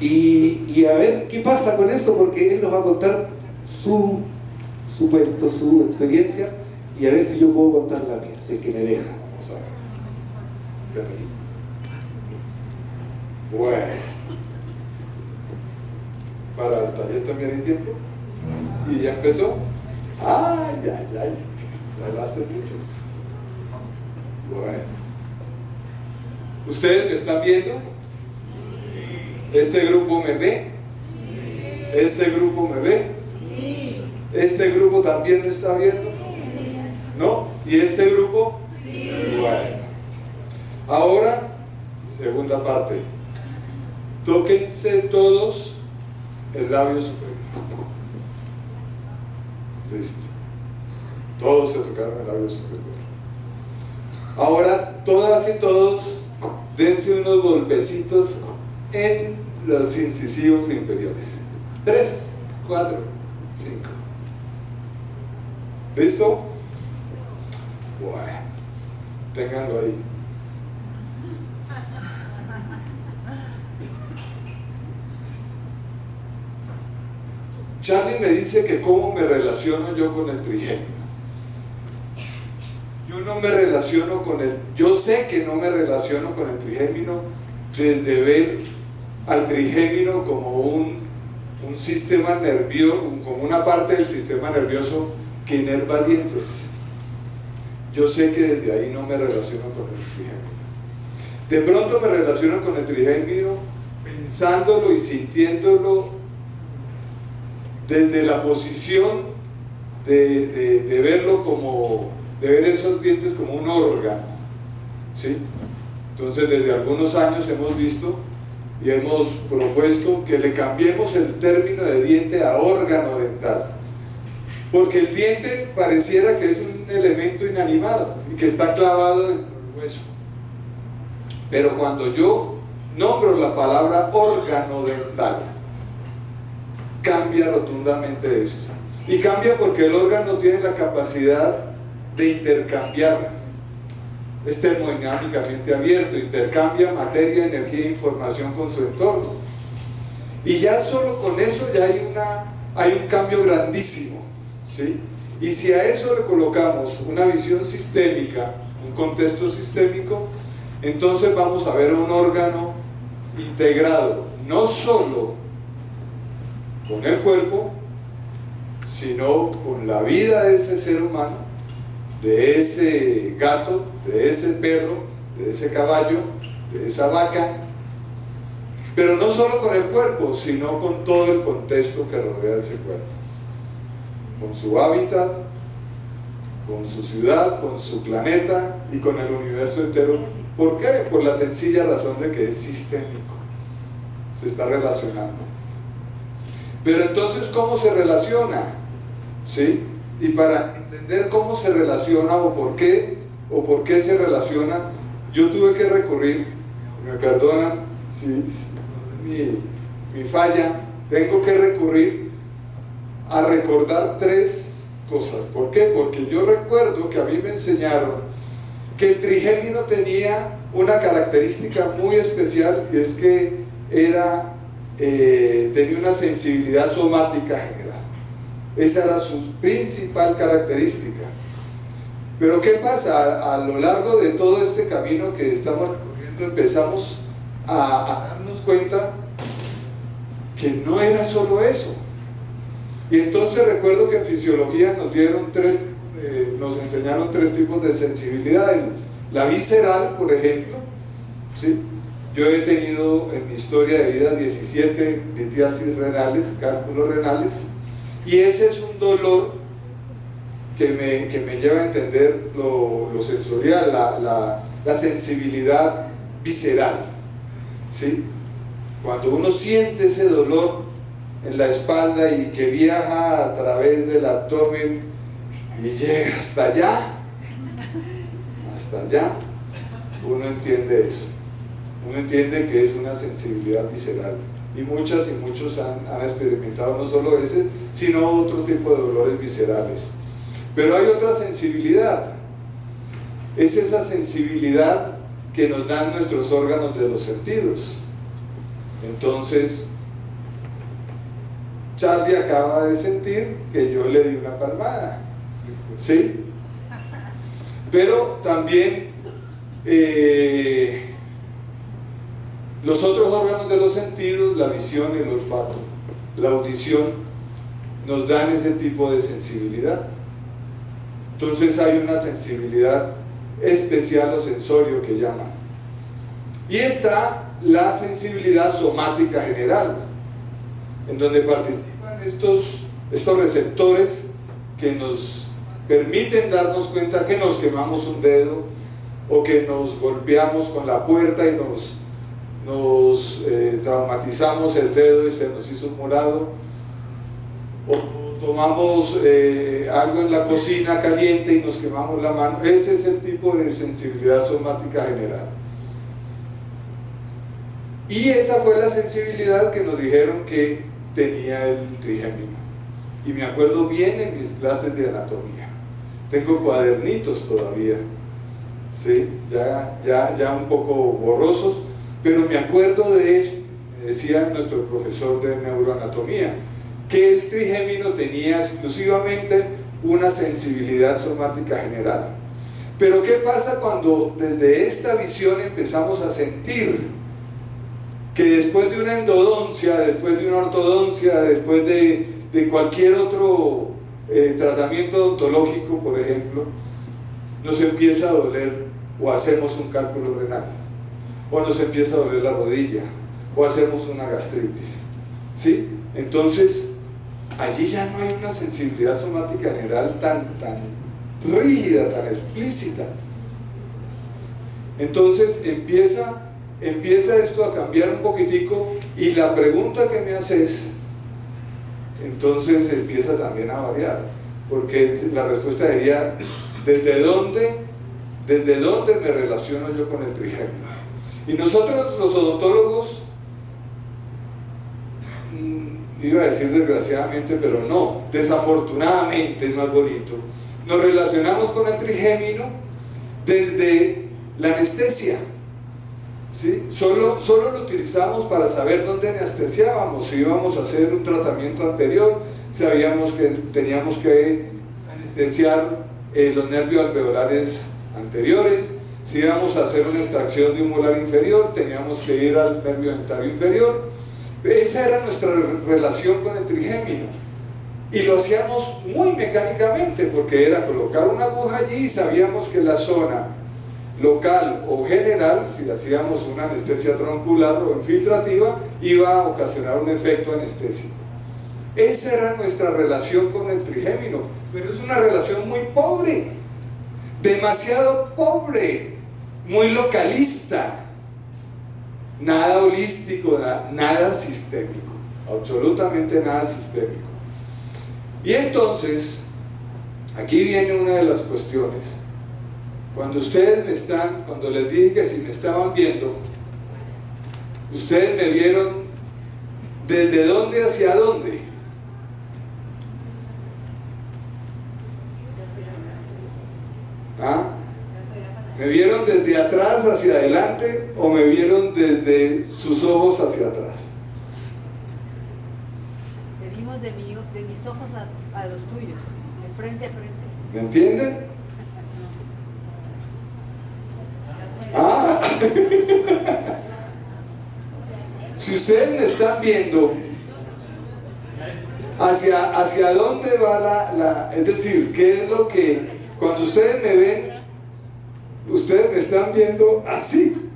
Y a ver qué pasa con eso, porque él nos va a contar su cuento, su experiencia, y a ver si yo puedo contar la mía, si es que me deja. Vamos a ver. Bueno. Para el taller también hay tiempo. ¿Y ya empezó? ¡Ay! Hablaste mucho. Bueno. ¿Ustedes me están viendo? ¿Este grupo me ve? ¿Este grupo me ve? ¿Este grupo también me está viendo? ¿No? ¿Y este grupo? Bueno. Ahora, segunda parte. Tóquense todos el labio superior. Listo. Todos se tocaron el labio superior. Ahora, todas y todos, dense unos golpecitos en los incisivos inferiores. 3, 4, 5. ¿Listo? Bueno. ténganlo ahí. Charlie me dice que cómo me relaciono yo con el trigémino. Yo no me relaciono con el, yo sé que no me relaciono con el trigémino desde ver al trigémino como un sistema nervioso, como una parte del sistema nervioso que inerva dientes. Yo sé que desde ahí no me relaciono con el trigémino. De pronto me relaciono con el trigémino pensándolo y sintiéndolo desde la posición de verlo como, de ver esos dientes como un órgano, ¿sí? Entonces desde algunos años hemos visto y hemos propuesto que le cambiemos el término de diente a órgano dental, porque el diente pareciera que es un elemento inanimado y que está clavado en el hueso, pero cuando yo nombro la palabra órgano dental, cambia rotundamente esto. Y cambia porque el órgano tiene la capacidad de intercambiar, es termodinámicamente abierto, intercambia materia, energía e información con su entorno. Y ya solo con eso ya hay un cambio grandísimo, ¿sí? Y si a eso le colocamos una visión sistémica, un contexto sistémico, entonces vamos a ver un órgano integrado, no solo con el cuerpo, sino con la vida de ese ser humano, de ese gato, de ese perro, de ese caballo, de esa vaca, pero no solo con el cuerpo, sino con todo el contexto que rodea ese cuerpo, con su hábitat, con su ciudad, con su planeta y con el universo entero. ¿Por qué? Por la sencilla razón de que es sistémico, se está relacionando. Pero entonces, ¿cómo se relaciona? ¿Sí? Y para entender cómo se relaciona o por qué se relaciona, yo tuve que recurrir, me perdonan si mi falla, tengo que recurrir a recordar tres cosas. ¿Por qué? Porque yo recuerdo que a mí me enseñaron que el trigémino tenía una característica muy especial, y es que tenía una sensibilidad somática general. Esa era su principal característica. Pero ¿qué pasa? A lo largo de todo este camino que estamos recorriendo empezamos a darnos cuenta que no era solo eso. Y entonces recuerdo que en fisiología nos enseñaron tres tipos de sensibilidad. La visceral, por ejemplo, ¿sí? Yo he tenido en mi historia de vida 17 litiasis renales, cálculos renales, y ese es un dolor que me lleva a entender lo sensorial, la sensibilidad visceral, ¿sí? Cuando uno siente ese dolor en la espalda y que viaja a través del abdomen y llega hasta allá, uno entiende eso. Uno entiende que es una sensibilidad visceral, y muchos han experimentado no solo ese, sino otro tipo de dolores viscerales. Pero hay otra sensibilidad, es esa sensibilidad que nos dan nuestros órganos de los sentidos. Entonces, Charlie acaba de sentir que yo le di una palmada, ¿sí? Pero también los otros órganos de los sentidos, la visión y el olfato, la audición, nos dan ese tipo de sensibilidad. Entonces hay una sensibilidad especial o sensorio que llaman. Y está la sensibilidad somática general, en donde participan estos receptores que nos permiten darnos cuenta que nos quemamos un dedo, o que nos golpeamos con la puerta y nos traumatizamos el dedo y se nos hizo morado, o tomamos algo en la cocina caliente y nos quemamos la mano. Ese es el tipo de sensibilidad somática general. Y esa fue la sensibilidad que nos dijeron que tenía el trigémino. Y me acuerdo bien en mis clases de anatomía. Tengo cuadernitos todavía ¿sí? Ya un poco borrosos, pero me acuerdo de eso. Me decía nuestro profesor de neuroanatomía que el trigémino tenía exclusivamente una sensibilidad somática general. Pero ¿qué pasa cuando desde esta visión empezamos a sentir que después de una endodoncia, después de una ortodoncia, después de cualquier otro tratamiento odontológico, por ejemplo, nos empieza a doler o hacemos un cálculo renal, o nos empieza a doler la rodilla, o hacemos una gastritis, ¿sí? Entonces, allí ya no hay una sensibilidad somática general tan rígida, tan explícita. Entonces empieza esto a cambiar un poquitico, y la pregunta que me haces entonces empieza también a variar, porque la respuesta sería: ¿desde dónde me relaciono yo con el trigémino? Y nosotros los odontólogos, iba a decir desgraciadamente, pero no, desafortunadamente es más bonito, nos relacionamos con el trigémino desde la anestesia, ¿sí? Solo lo utilizamos para saber dónde anestesiábamos. Si íbamos a hacer un tratamiento anterior, sabíamos que teníamos que anestesiar los nervios alveolares anteriores. Si íbamos a hacer una extracción de un molar inferior, teníamos que ir al nervio dentario inferior. Esa era nuestra relación con el trigémino, y lo hacíamos muy mecánicamente, porque era colocar una aguja allí y sabíamos que la zona local o general, si hacíamos una anestesia troncular o infiltrativa, iba a ocasionar un efecto anestésico. Esa era nuestra relación con el trigémino, pero es una relación muy pobre, demasiado pobre, muy localista. Nada holístico, nada sistémico, absolutamente nada sistémico. Y entonces, aquí viene una de las cuestiones. Cuando les dije que si me estaban viendo, ustedes me vieron desde dónde hacia dónde. ¿Ah? ¿Me vieron desde atrás hacia adelante o me vieron desde sus ojos hacia atrás? Te vimos de mis ojos a los tuyos, de frente a frente. ¿Me entienden? Ah. Si ustedes me están viendo, ¿hacia dónde va es decir, qué es lo que, cuando ustedes me ven, ustedes me están viendo así?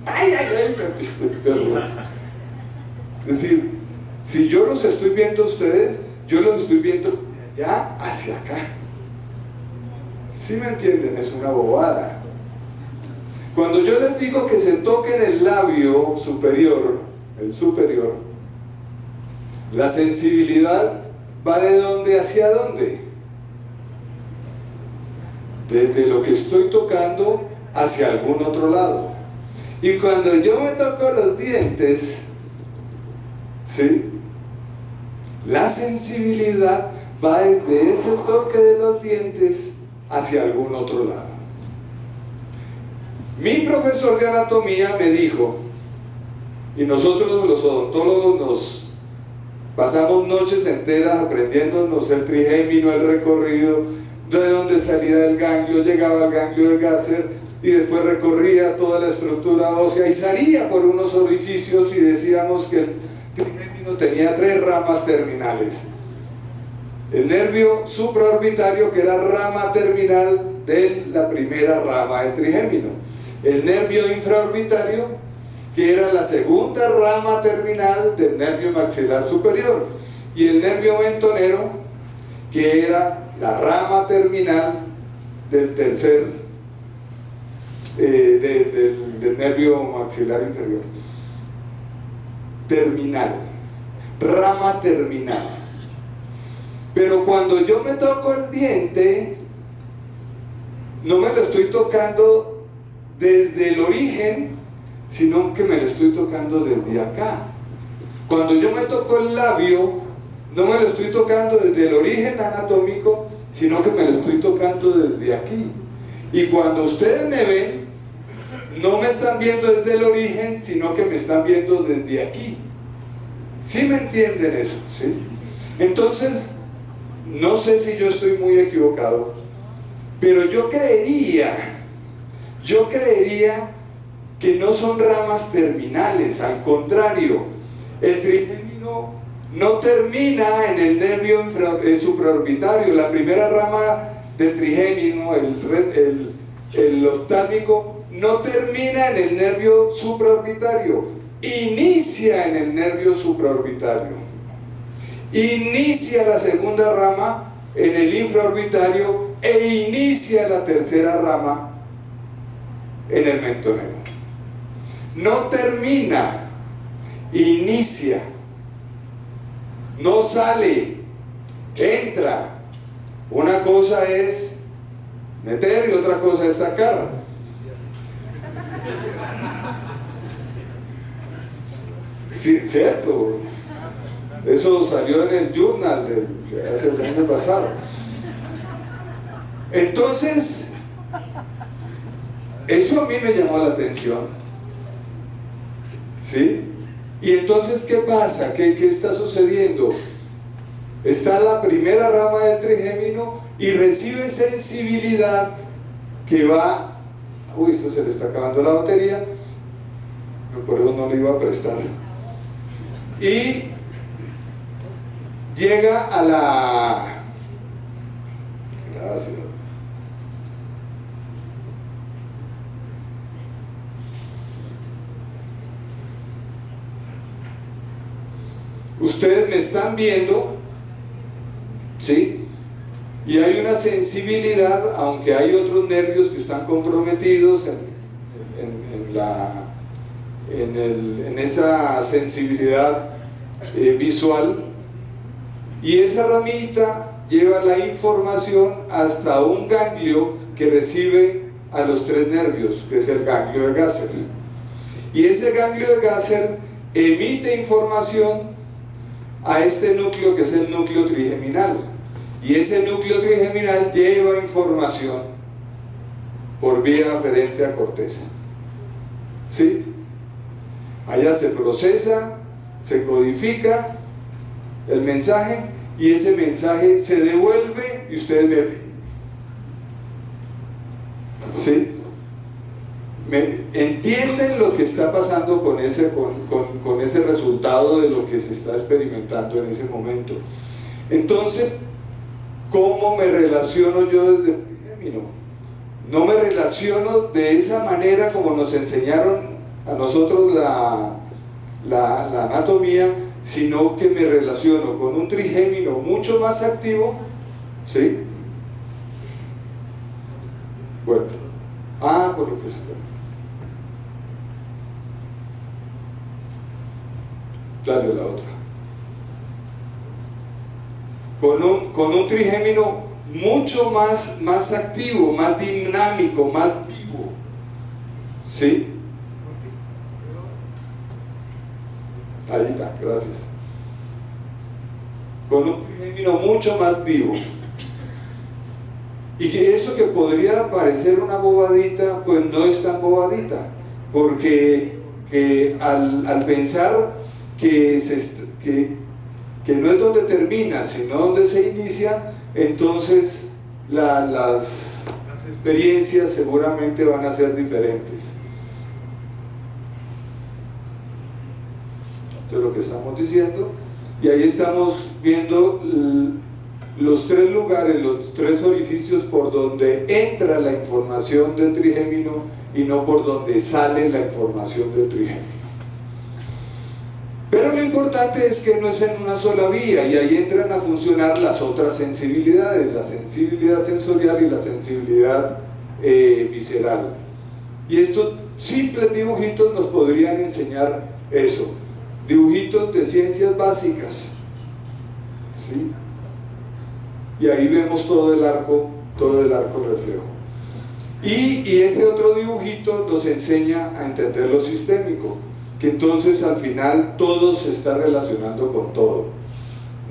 Ay, me empiezo a interrogar. Es decir, si yo los estoy viendo a ustedes, yo los estoy viendo de allá hacia acá. ¿Sí me entienden? Es una bobada. Cuando yo les digo que se toquen el labio superior, el superior, la sensibilidad va de dónde hacia dónde. Desde lo que estoy tocando hacia algún otro lado. Y cuando yo me toco los dientes, ¿sí?, la sensibilidad va desde ese toque de los dientes hacia algún otro lado. Mi profesor de anatomía me dijo, y nosotros los odontólogos nos pasamos noches enteras aprendiéndonos el trigémino, el recorrido, de dónde salía el ganglio, llegaba al ganglio del Gasser y después recorría toda la estructura ósea y salía por unos orificios, y decíamos que el trigémino tenía 3 ramas terminales. El nervio supraorbitario, que era rama terminal de la primera rama del trigémino. El nervio infraorbitario, que era la segunda rama terminal del nervio maxilar superior. Y el nervio mentonero, que era la rama terminal del tercer del nervio maxilar inferior. Terminal, rama terminal. Pero cuando yo me toco el diente, no me lo estoy tocando desde el origen, sino que me lo estoy tocando desde acá. Cuando yo me toco el labio, no me lo estoy tocando desde el origen anatómico, sino que me lo estoy tocando desde aquí. Y cuando ustedes me ven, no me están viendo desde el origen, sino que me están viendo desde aquí. ¿Sí me entienden eso? ¿Sí? Entonces, no sé si yo estoy muy equivocado, pero yo creería que no son ramas terminales, al contrario, el trigémino no termina en el nervio supraorbitario. La primera rama del trigémino, el oftálmico, no termina en el nervio supraorbitario, inicia en el nervio supraorbitario, inicia la segunda rama en el infraorbitario e inicia la tercera rama en el mentoneo. No termina, inicia, no sale, entra. Una cosa es meter y otra cosa es sacar. Sí, cierto. Eso salió en el journal de hace el año pasado. Entonces, eso a mí me llamó la atención. ¿Sí? Y entonces, ¿qué pasa? ¿Qué está sucediendo? Está la primera rama del trigémino y recibe sensibilidad que va... Uy, esto se le está acabando la batería, por eso no le iba a prestar. Y llega a la... Gracias. Ustedes me están viendo, ¿sí? Y hay una sensibilidad, aunque hay otros nervios que están comprometidos en esa sensibilidad visual, y esa ramita lleva la información hasta un ganglio que recibe a los tres nervios, que es el ganglio de Gasser. Y ese ganglio de Gasser emite información a este núcleo, que es el núcleo trigeminal, y ese núcleo trigeminal lleva información por vía aferente a corteza. ¿Sí? Allá se procesa, se codifica el mensaje, y ese mensaje se devuelve y ustedes me ven. ¿Sí? ¿Entienden lo que está pasando con ese resultado de lo que se está experimentando en ese momento? Entonces, ¿cómo me relaciono yo desde el trigémino? No me relaciono de esa manera como nos enseñaron a nosotros la anatomía, sino que me relaciono con un trigémino mucho más activo, ¿sí? Bueno, por lo que se trata. Dale la otra. Con un trigémino mucho más activo, más dinámico, más vivo. ¿Sí? Ahí está, gracias. Con un trigémino mucho más vivo. Y que eso que podría parecer una bobadita, pues no es tan bobadita, porque al pensar que no es donde termina, sino donde se inicia, entonces las experiencias seguramente van a ser diferentes. Esto es lo que estamos diciendo, y ahí estamos viendo los tres lugares, los tres orificios por donde entra la información del trigémino y no por donde sale la información del trigémino. Pero lo importante es que no es en una sola vía, y ahí entran a funcionar las otras sensibilidades, la sensibilidad sensorial y la sensibilidad visceral. Y estos simples dibujitos nos podrían enseñar eso, dibujitos de ciencias básicas, ¿sí? Y ahí vemos todo el arco reflejo. Y este otro dibujito nos enseña a entender lo sistémico, que entonces al final todo se está relacionando con todo.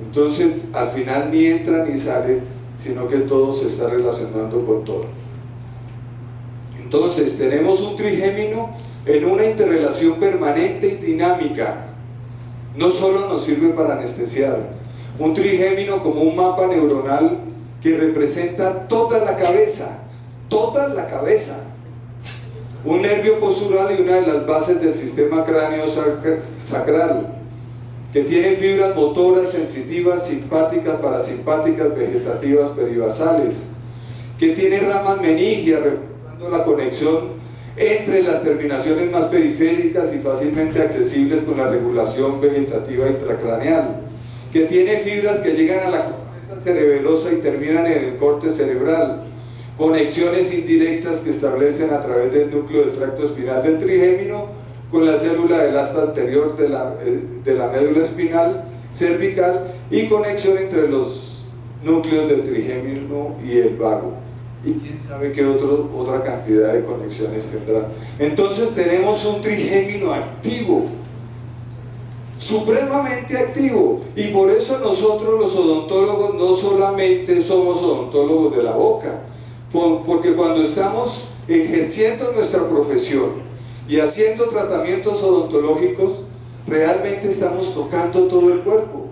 Entonces al final ni entra ni sale, sino que todo se está relacionando con todo. Entonces tenemos un trigémino en una interrelación permanente y dinámica. No solo nos sirve para anestesiar, un trigémino como un mapa neuronal que representa toda la cabeza, un nervio postural y una de las bases del sistema cráneo sacral, que tiene fibras motoras, sensitivas, simpáticas, parasimpáticas, vegetativas, peribasales, que tiene ramas meningias, reforzando la conexión entre las terminaciones más periféricas y fácilmente accesibles con la regulación vegetativa intracraneal, que tiene fibras que llegan a la corteza cerebelosa y terminan en el corte cerebral, conexiones indirectas que establecen a través del núcleo del tracto espinal del trigémino con la célula del asta anterior de la médula espinal cervical y conexión entre los núcleos del trigémino y el vago. Y quién sabe qué otra cantidad de conexiones tendrá. Entonces tenemos un trigémino activo, supremamente activo, y por eso nosotros los odontólogos no solamente somos odontólogos de la boca, porque cuando estamos ejerciendo nuestra profesión y haciendo tratamientos odontológicos, realmente estamos tocando todo el cuerpo.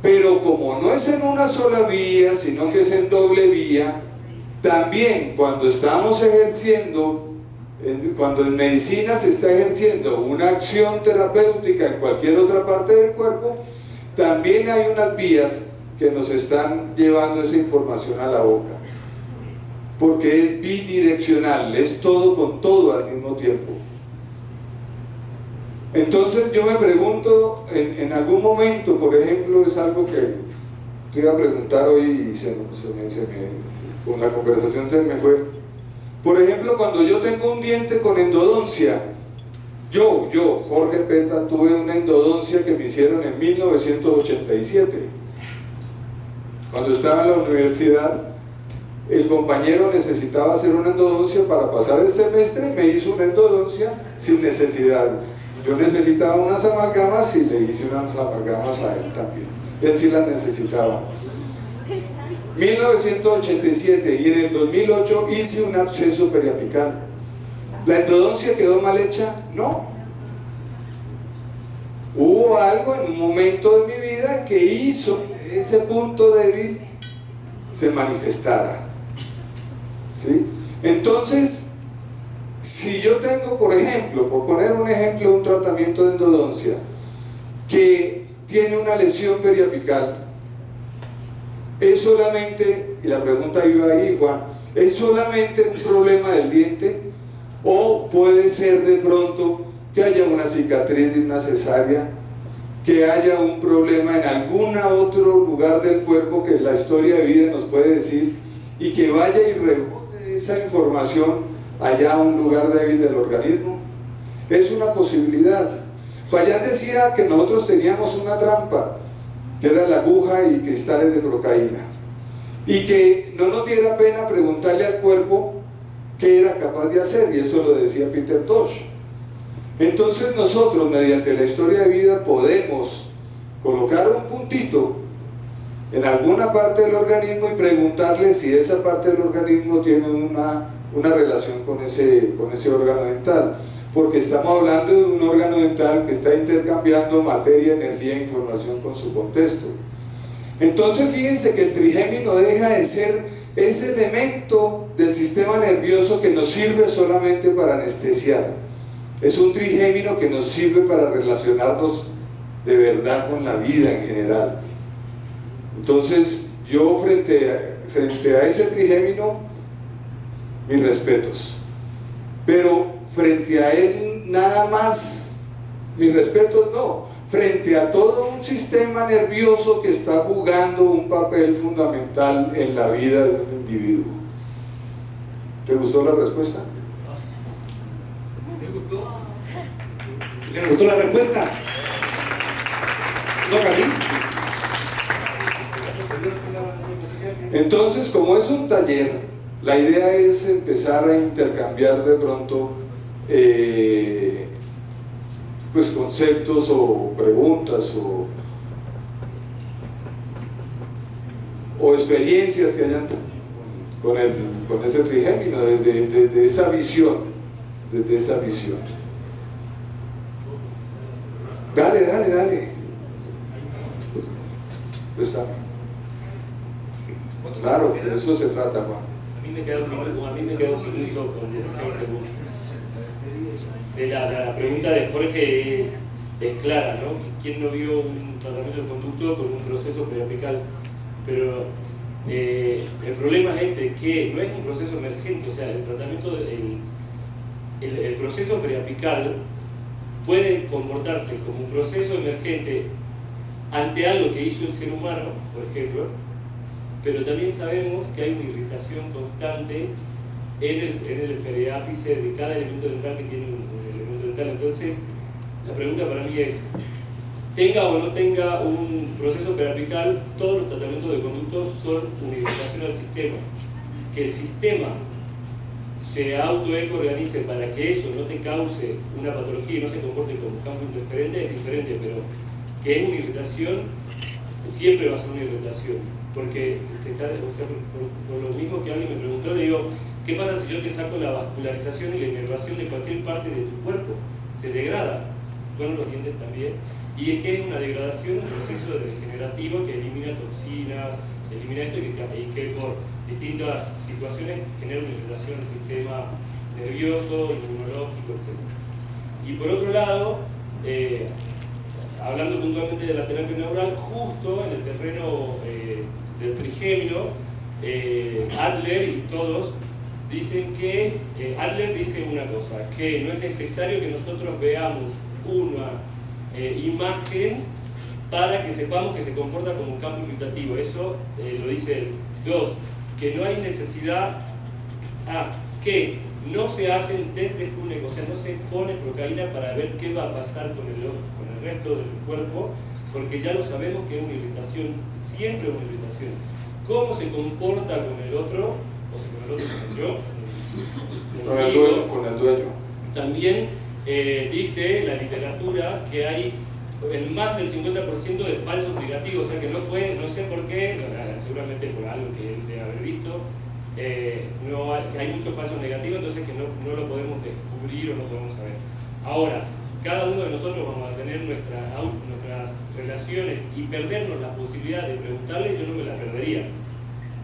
Pero como no es en una sola vía, sino que es en doble vía, también cuando estamos ejerciendo, cuando en medicina se está ejerciendo una acción terapéutica en cualquier otra parte del cuerpo, también hay unas vías que nos están llevando esa información a la boca, porque es bidireccional, es todo con todo al mismo tiempo. Entonces yo me pregunto, en algún momento, por ejemplo, es algo que te iba a preguntar hoy y con la conversación se me fue. Por ejemplo, cuando yo tengo un diente con endodoncia, yo, Jorge Peta, tuve una endodoncia que me hicieron en 1987. Cuando estaba en la universidad, el compañero necesitaba hacer una endodoncia para pasar el semestre y me hizo una endodoncia sin necesidad. Yo necesitaba unas amalgamas y le hice unas amalgamas a él también. Él sí las necesitaba. 1987, y en el 2008 hice un absceso periapical. ¿La endodoncia quedó mal hecha? No. Hubo algo en un momento de mi vida que hizo que ese punto débil se manifestara. ¿Sí? Entonces, si yo tengo, por ejemplo, por poner un ejemplo, un tratamiento de endodoncia que tiene una lesión periapical, es solamente, y la pregunta iba ahí, Juan, ¿es solamente un problema del diente? ¿O puede ser de pronto que haya una cicatriz de una cesárea, que haya un problema en algún otro lugar del cuerpo que la historia de vida nos puede decir, y que vaya y rebote esa información allá a un lugar débil del organismo? Es una posibilidad. Payán decía que nosotros teníamos una trampa, que era la aguja y cristales de brocaína, y que no nos diera pena preguntarle al cuerpo qué era capaz de hacer, y eso lo decía Peter Tosh. Entonces nosotros, mediante la historia de vida, podemos colocar un puntito en alguna parte del organismo y preguntarle si esa parte del organismo tiene una relación con ese órgano dental, porque estamos hablando de un órgano dental que está intercambiando materia, energía e información con su contexto. Entonces fíjense que el trigémino deja de ser ese elemento del sistema nervioso que nos sirve solamente para anestesiar. Es un trigémino que nos sirve para relacionarnos de verdad con la vida en general. Entonces yo frente a ese trigémino, mis respetos, pero frente a él nada más, mis respetos no, frente a todo un sistema nervioso que está jugando un papel fundamental en la vida de un individuo. ¿Te gustó la respuesta? ¿Te gustó? ¿Le gustó la respuesta? ¿No, Camil? Entonces, como es un taller, la idea es empezar a intercambiar de pronto pues conceptos o preguntas o experiencias que hayan con ese trigémino, desde esa visión, desde esa visión. Dale. Préstame. Claro, de eso se trata, Juan. A mí me queda un minuto con 16 segundos. La pregunta de Jorge es clara, ¿no? ¿Quién no vio un tratamiento de conducto con un proceso periapical? Pero el problema es que no es un proceso emergente, o sea, el tratamiento, el proceso periapical puede comportarse como un proceso emergente ante algo que hizo el ser humano, por ejemplo, pero también sabemos que hay una irritación constante en el periápice de cada elemento dental que tiene un elemento dental. Entonces, la pregunta para mí es, tenga o no tenga un proceso periapical, todos los tratamientos de conductos son una irritación al sistema. Que el sistema se autoeco-organice para que eso no te cause una patología y no se comporte como un campo interferente es diferente, pero que es una irritación, siempre va a ser una irritación. Porque por lo mismo que alguien me preguntó, le digo, ¿qué pasa si yo te saco la vascularización y la inervación de cualquier parte de tu cuerpo? Se degrada, bueno, los dientes también. Y es que es una degradación, un proceso degenerativo que elimina toxinas, elimina esto y que por distintas situaciones genera una irritación del sistema nervioso, inmunológico, etc. Y por otro lado, hablando puntualmente de la terapia neural, justo en el terreno del trigémino, Adler y todos dicen que, Adler dice una cosa, que no es necesario que nosotros veamos una imagen para que sepamos que se comporta como un campo irritativo. Eso lo dice él. 2, que no hay necesidad, que no se hacen test de Funek, o sea, no se pone procaína para ver qué va a pasar con el resto del cuerpo, porque ya lo sabemos que es una irritación, siempre una irritación. ¿Cómo se comporta con el otro? O sea, con el otro, con yo, con el dueño. También dice la literatura que hay más del 50% de falsos negativos, o sea que no sé por qué, seguramente por algo que él debe haber visto, que hay muchos falsos negativos, entonces que no lo podemos descubrir o no podemos saber. Ahora, cada uno de nosotros vamos a tener nuestras relaciones y perdernos la posibilidad de preguntarle, yo no me la perdería.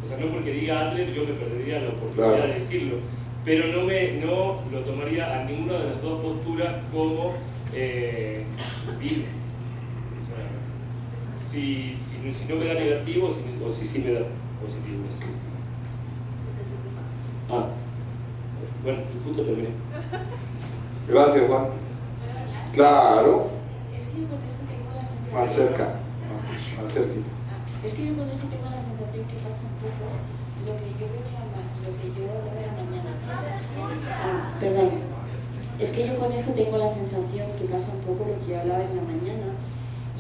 O sea, no porque diga Adler yo me perdería la oportunidad de decirlo, pero no lo tomaría a ninguna de las dos posturas como vive. O sea, si no me da negativo o si sí me da positivo. Bueno, justo terminé. Gracias, Juan. Claro. Es que yo con esto tengo la sensación... Más cerca, más cerquita. Es que yo con esto tengo la sensación que pasa un poco lo que yo veo lo que yo veo en la mañana. Perdón. Es que yo con esto tengo la sensación que pasa un poco lo que yo hablaba en la mañana,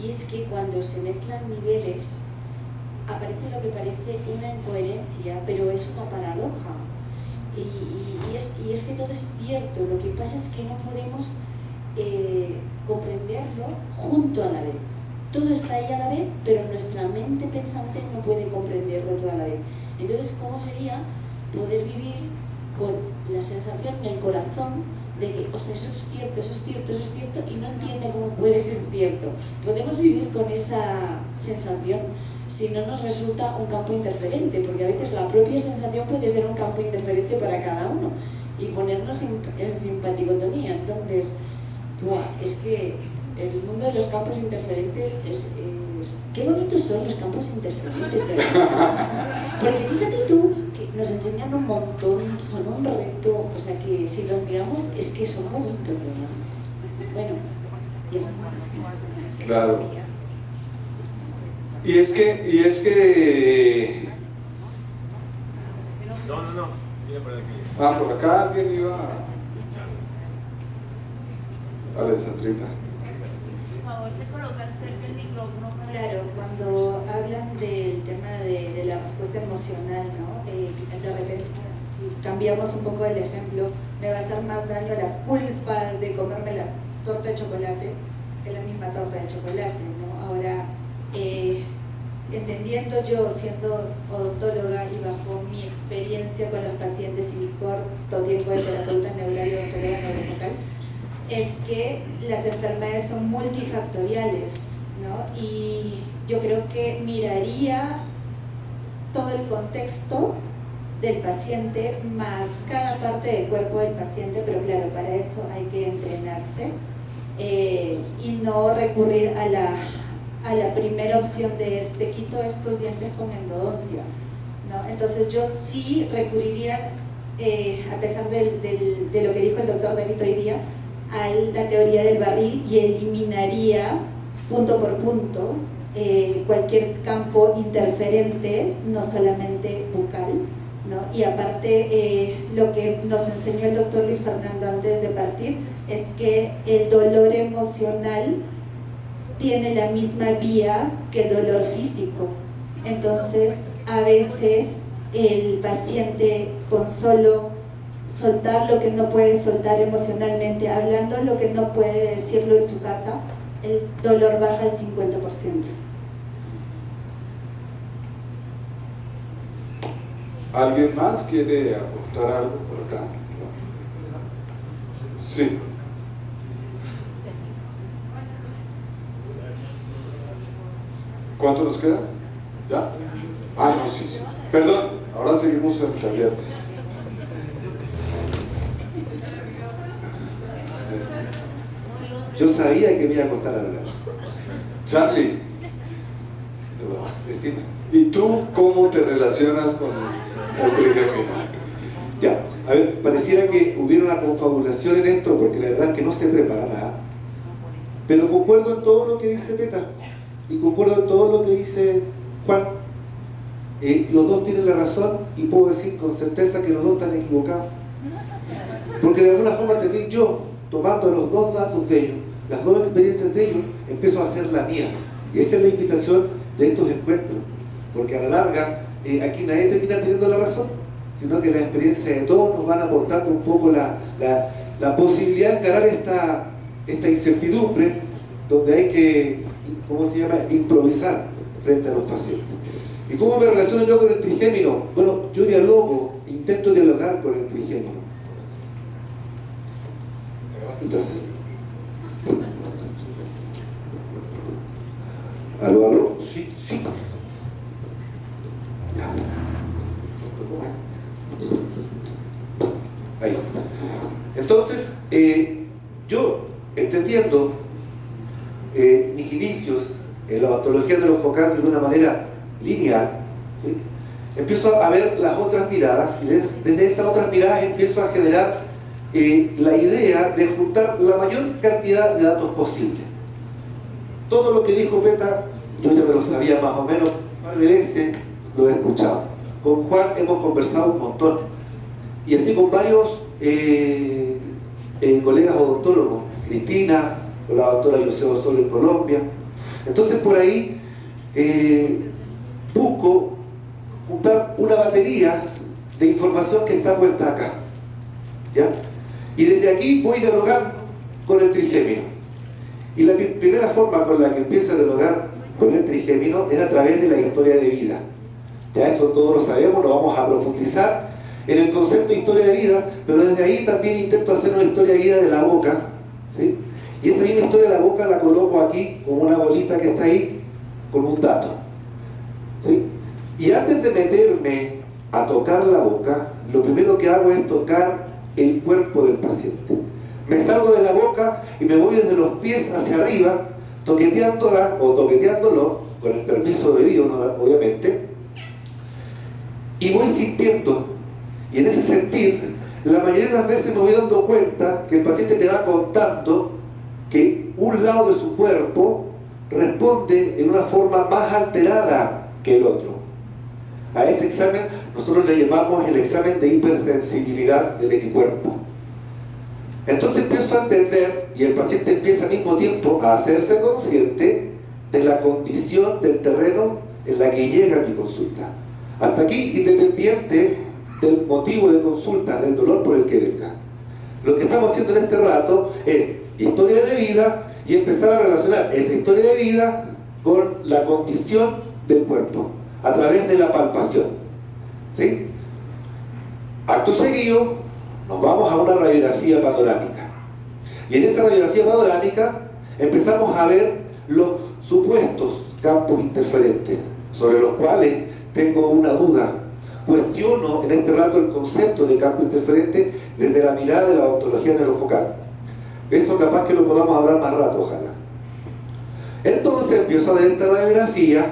y es que cuando se mezclan niveles aparece lo que parece una incoherencia, pero es una paradoja. Y es que todo es cierto, lo que pasa es que no podemos comprenderlo junto a la vez. Todo está ahí a la vez, pero nuestra mente pensante no puede comprenderlo todo a la vez. Entonces, ¿cómo sería poder vivir con la sensación en el corazón de que, ostras, eso es cierto, eso es cierto, eso es cierto, y no entiende cómo puede ser cierto? Podemos vivir con esa sensación si no nos resulta un campo interferente, porque a veces la propia sensación puede ser un campo interferente para cada uno y ponernos en simpaticotonía. Entonces, es que el mundo de los campos interferentes qué bonitos son los campos interferentes, ¿verdad? Porque fíjate tú que nos enseñan un montón, son un reto, o sea que si los miramos es que son bonitos, ¿verdad? Bueno, ya está. Claro. Y es que No, viene por aquí. por acá alguien iba a la Sandrita. Por favor, se colocan cerca el micrófono. Claro, cuando hablan del tema de la respuesta emocional, ¿no? De repente, si cambiamos un poco el ejemplo, me va a hacer más daño la culpa de comerme la torta de chocolate que la misma torta de chocolate, ¿no? Ahora, entendiendo yo, siendo odontóloga y bajo mi experiencia con los pacientes y mi corto tiempo de terapeuta neural y odontóloga neurofocal, es que las enfermedades son multifactoriales, ¿no? Y yo creo que miraría todo el contexto del paciente más cada parte del cuerpo del paciente, pero claro, para eso hay que entrenarse y no recurrir a la primera opción de quito estos dientes con endodoncia, ¿no? Entonces yo sí recurriría, a pesar de lo que dijo el doctor David hoy día, a la teoría del barril y eliminaría punto por punto cualquier campo interferente, no solamente bucal, ¿no? Y aparte lo que nos enseñó el doctor Luis Fernando antes de partir es que el dolor emocional tiene la misma vía que el dolor físico. Entonces a veces el paciente con solo soltar lo que no puede soltar emocionalmente, hablando lo que no puede decirlo en su casa, el dolor baja al 50%. ¿Alguien más quiere aportar algo por acá? Sí. ¿Cuánto nos queda? ¿Ya? Ah, no, sí, sí. Perdón, ahora seguimos en el taller. Yo sabía que me iba a costar hablar. Charlie, ¿y tú cómo te relacionas con el trigémino? Ya, a ver, pareciera que hubiera una confabulación en esto, porque la verdad es que no se prepara nada. Pero concuerdo en todo lo que dice Peta, y concuerdo en todo lo que dice Juan. Los dos tienen la razón, y puedo decir con certeza que los dos están equivocados. Porque de alguna forma también yo, tomando los dos datos de ellos, las dos experiencias de ellos, empiezo a hacer la mía. Y esa es la invitación de estos encuentros. Porque a la larga, aquí nadie termina teniendo la razón, sino que las experiencias de todos nos van aportando un poco la posibilidad de encarar esta incertidumbre, donde hay que, ¿cómo se llama?, improvisar frente a los pacientes. ¿Y cómo me relaciono yo con el trigémino? Bueno, yo intento dialogar con el trigémino. ¿Aló, aló? Sí, sí. Ya. Ahí. Entonces, yo, entendiendo mis inicios en la odontología neurofocal de una manera lineal, ¿sí?, empiezo a ver las otras miradas, y desde esas otras miradas empiezo a generar la idea de juntar la mayor cantidad de datos posible. Todo lo que dijo Peta, yo ya me lo sabía más o menos, un par de veces lo he escuchado. Con Juan hemos conversado un montón, y así con varios colegas odontólogos, Cristina, con la doctora José Sol en Colombia. Entonces por ahí busco juntar una batería de información que está puesta acá, ¿ya? Y desde aquí voy dialogando con el trigémino. Y la primera forma con la que empiezo a dialogar con el trigémino es a través de la historia de vida. Ya eso todos lo sabemos, lo vamos a profundizar en el concepto de historia de vida, pero desde ahí también intento hacer una historia de vida de la boca, ¿sí? Y esa misma historia de la boca la coloco aquí como una bolita que está ahí con un dato, ¿sí? Y antes de meterme a tocar la boca, lo primero que hago es tocar el cuerpo del paciente. Me salgo de la boca y me voy desde los pies hacia arriba, toqueteándola o toqueteándolo, con el permiso debido, obviamente, y voy sintiendo. Y en ese sentir, la mayoría de las veces me voy dando cuenta que el paciente te va contando que un lado de su cuerpo responde en una forma más alterada que el otro. A ese examen nosotros le llamamos el examen de hipersensibilidad del equicuerpo. Entonces empiezo a entender, y el paciente empieza al mismo tiempo a hacerse consciente de la condición del terreno en la que llega a mi consulta. Hasta aquí, independiente del motivo de consulta, del dolor por el que venga. Lo que estamos haciendo en este rato es historia de vida y empezar a relacionar esa historia de vida con la condición del cuerpo, a través de la palpación. ¿Sí? Acto seguido, nos vamos a una radiografía panorámica. Y en esa radiografía panorámica empezamos a ver los supuestos campos interferentes, sobre los cuales tengo una duda. Cuestiono en este rato el concepto de campo interferente desde la mirada de la odontología neurofocal. Eso capaz que lo podamos hablar más rato, ojalá. Entonces empiezo a ver esta radiografía,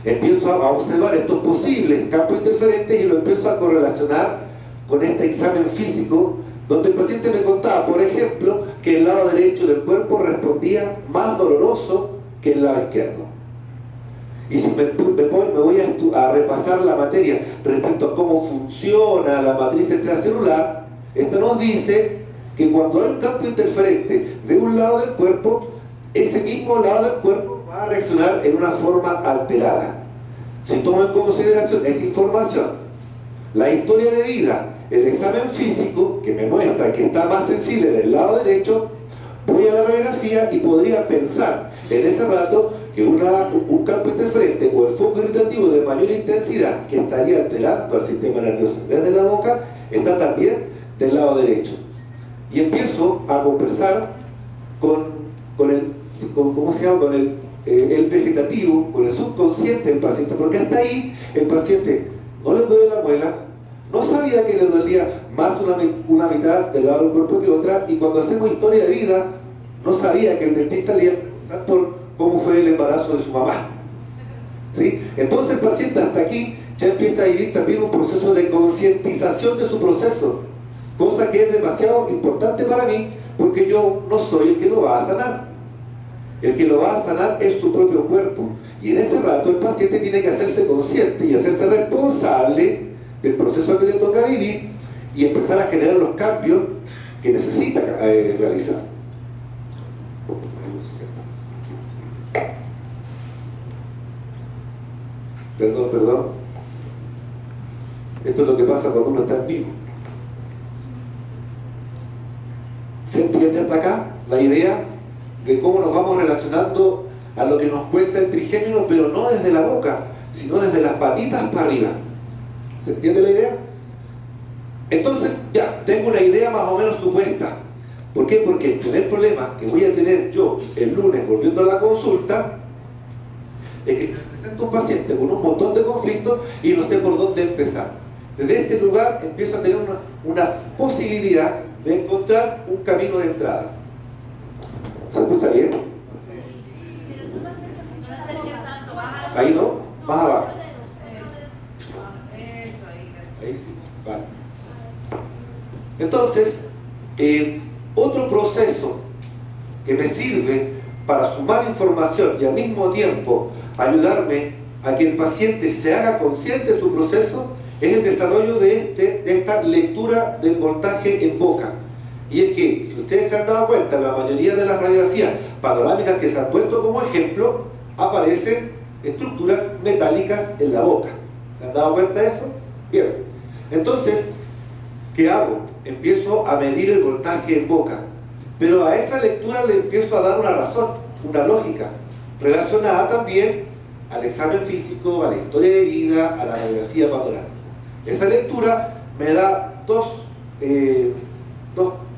empiezo a observar estos posibles campos interferentes y lo empiezo a correlacionar con este examen físico, donde el paciente me contaba, por ejemplo, que el lado derecho del cuerpo respondía más doloroso que el lado izquierdo. Y si me voy a repasar la materia respecto a cómo funciona la matriz extracelular, esto nos dice que cuando hay un campo interferente de un lado del cuerpo, ese mismo lado del cuerpo va a reaccionar en una forma alterada. Si tomo en consideración esa información, la historia de vida, el examen físico que me muestra que está más sensible del lado derecho, voy a la radiografía y podría pensar en ese rato que un campo interferente o el foco irritativo de mayor intensidad que estaría alterando al sistema nervioso desde la boca está también del lado derecho. Y empiezo a conversar con el vegetativo, con el subconsciente del paciente, porque hasta ahí el paciente no le duele la muela, no sabía que le dolía más una mitad del lado del cuerpo que otra, y cuando hacemos historia de vida no sabía que el dentista le iba a preguntar por cómo fue el embarazo de su mamá. ¿Sí? Entonces el paciente hasta aquí ya empieza a vivir también un proceso de concientización de su proceso, cosa que es demasiado importante para mí, porque yo no soy el que lo va a sanar. El que lo va a sanar es su propio cuerpo, y en ese rato el paciente tiene que hacerse consciente y hacerse responsable del proceso que le toca vivir y empezar a generar los cambios que necesita realizar. Perdón. Esto es lo que pasa cuando uno está en vivo. ¿Se entiende hasta acá la idea de cómo nos vamos relacionando a lo que nos cuenta el trigémino, pero no desde la boca, sino desde las patitas para arriba? ¿Se entiende la idea? Entonces ya, tengo una idea más o menos supuesta. ¿Por qué? Porque el primer problema que voy a tener yo el lunes volviendo a la consulta es que me presento un paciente con un montón de conflictos y no sé por dónde empezar. Desde este lugar empiezo a tener una posibilidad de encontrar un camino de entrada. ¿Se escucha bien? Ahí no, más abajo. Ahí sí, vale. Entonces, otro proceso que me sirve para sumar información y al mismo tiempo ayudarme a que el paciente se haga consciente de su proceso es el desarrollo de esta lectura del voltaje en boca. Y es que, si ustedes se han dado cuenta, la mayoría de las radiografías panorámicas que se han puesto como ejemplo, aparecen estructuras metálicas en la boca. ¿Se han dado cuenta de eso? Bien. Entonces, ¿qué hago? Empiezo a medir el voltaje en boca. Pero a esa lectura le empiezo a dar una razón, una lógica, relacionada también al examen físico, a la historia de vida, a la radiografía panorámica. Esa lectura me da dos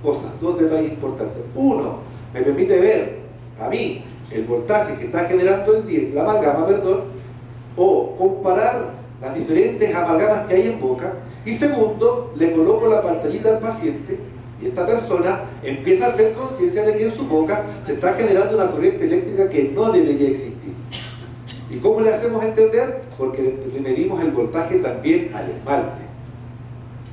cosas, dos detalles importantes. Uno, me permite ver a mí el voltaje que está generando el diente, la amalgama, o comparar las diferentes amalgamas que hay en boca. Y segundo, le coloco la pantallita al paciente y esta persona empieza a hacer conciencia de que en su boca se está generando una corriente eléctrica que no debería existir. ¿Y cómo le hacemos entender? Porque le medimos el voltaje también al esmalte.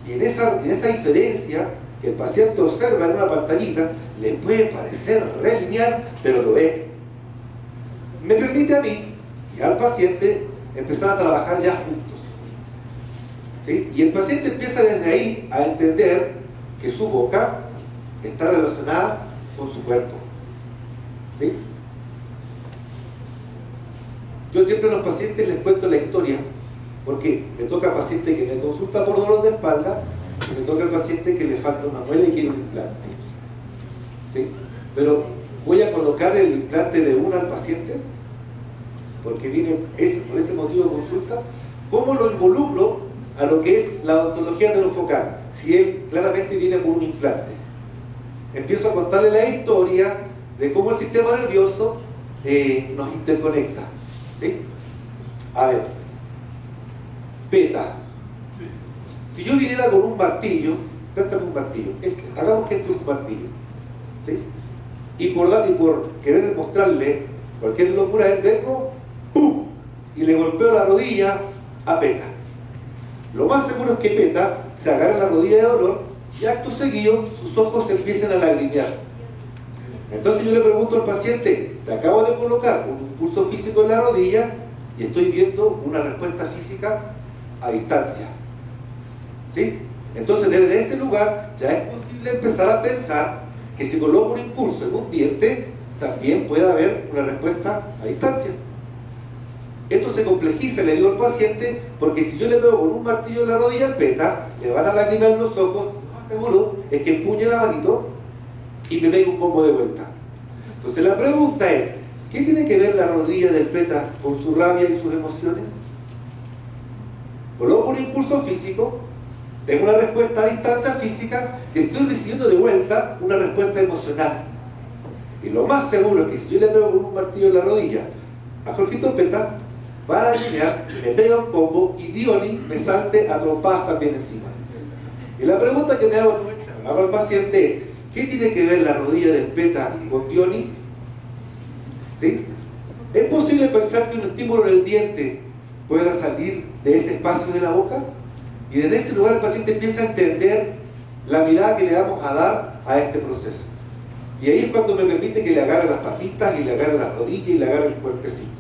Y en esa diferencia que el paciente observa en una pantallita, le puede parecer re lineal, pero lo es. Me permite a mí y al paciente empezar a trabajar ya juntos. ¿Sí? Y el paciente empieza desde ahí a entender que su boca está relacionada con su cuerpo. ¿Sí? Yo siempre a los pacientes les cuento la historia, porque me toca paciente que me consulta por dolor de espalda, y me toca el paciente que le falta una muela y quiere un implante. ¿Sí? Pero voy a colocar el implante de una al paciente, porque viene por ese motivo de consulta, ¿cómo lo involucro a lo que es la odontología neurofocal? Si él claramente viene por un implante. Empiezo a contarle la historia de cómo el sistema nervioso nos interconecta. ¿Sí? A ver, PETA. Si yo viniera con un martillo, préstame un martillo, hagamos que esto es un martillo, ¿sí? Y por querer demostrarle cualquier locura a él, vengo, ¡pum!, y le golpeo la rodilla a PETA. Lo más seguro es que PETA se agarre la rodilla de dolor y acto seguido sus ojos se empiecen a lagrimear. Entonces yo le pregunto al paciente, te acabo de colocar un impulso físico en la rodilla y estoy viendo una respuesta física a distancia. ¿Sí? Entonces desde ese lugar ya es posible empezar a pensar que si coloco un impulso en un diente, también puede haber una respuesta a distancia. Esto se complejiza, le digo al paciente, porque si yo le pego con un martillo en la rodilla al PETA, le van a lagrimear los ojos, lo más seguro es que empuñe la manito y me pegue un combo de vuelta. Entonces la pregunta es, ¿qué tiene que ver la rodilla del PETA con su rabia y sus emociones? Coloco un impulso físico, tengo una respuesta a distancia física, que estoy recibiendo de vuelta una respuesta emocional. Y lo más seguro es que si yo le pego con un martillo en la rodilla a Jorgito PETA, van a alinear, me pega un combo y Diony me salte a trompadas también encima. Y la pregunta que me hago al paciente es, ¿qué tiene que ver la rodilla del PETA con Diony? ¿Sí? ¿Es posible pensar que un estímulo en el diente pueda salir de ese espacio de la boca? Y desde ese lugar el paciente empieza a entender la mirada que le vamos a dar a este proceso. Y ahí es cuando me permite que le agarre las patitas y le agarre las rodillas y le agarre el cuerpecito.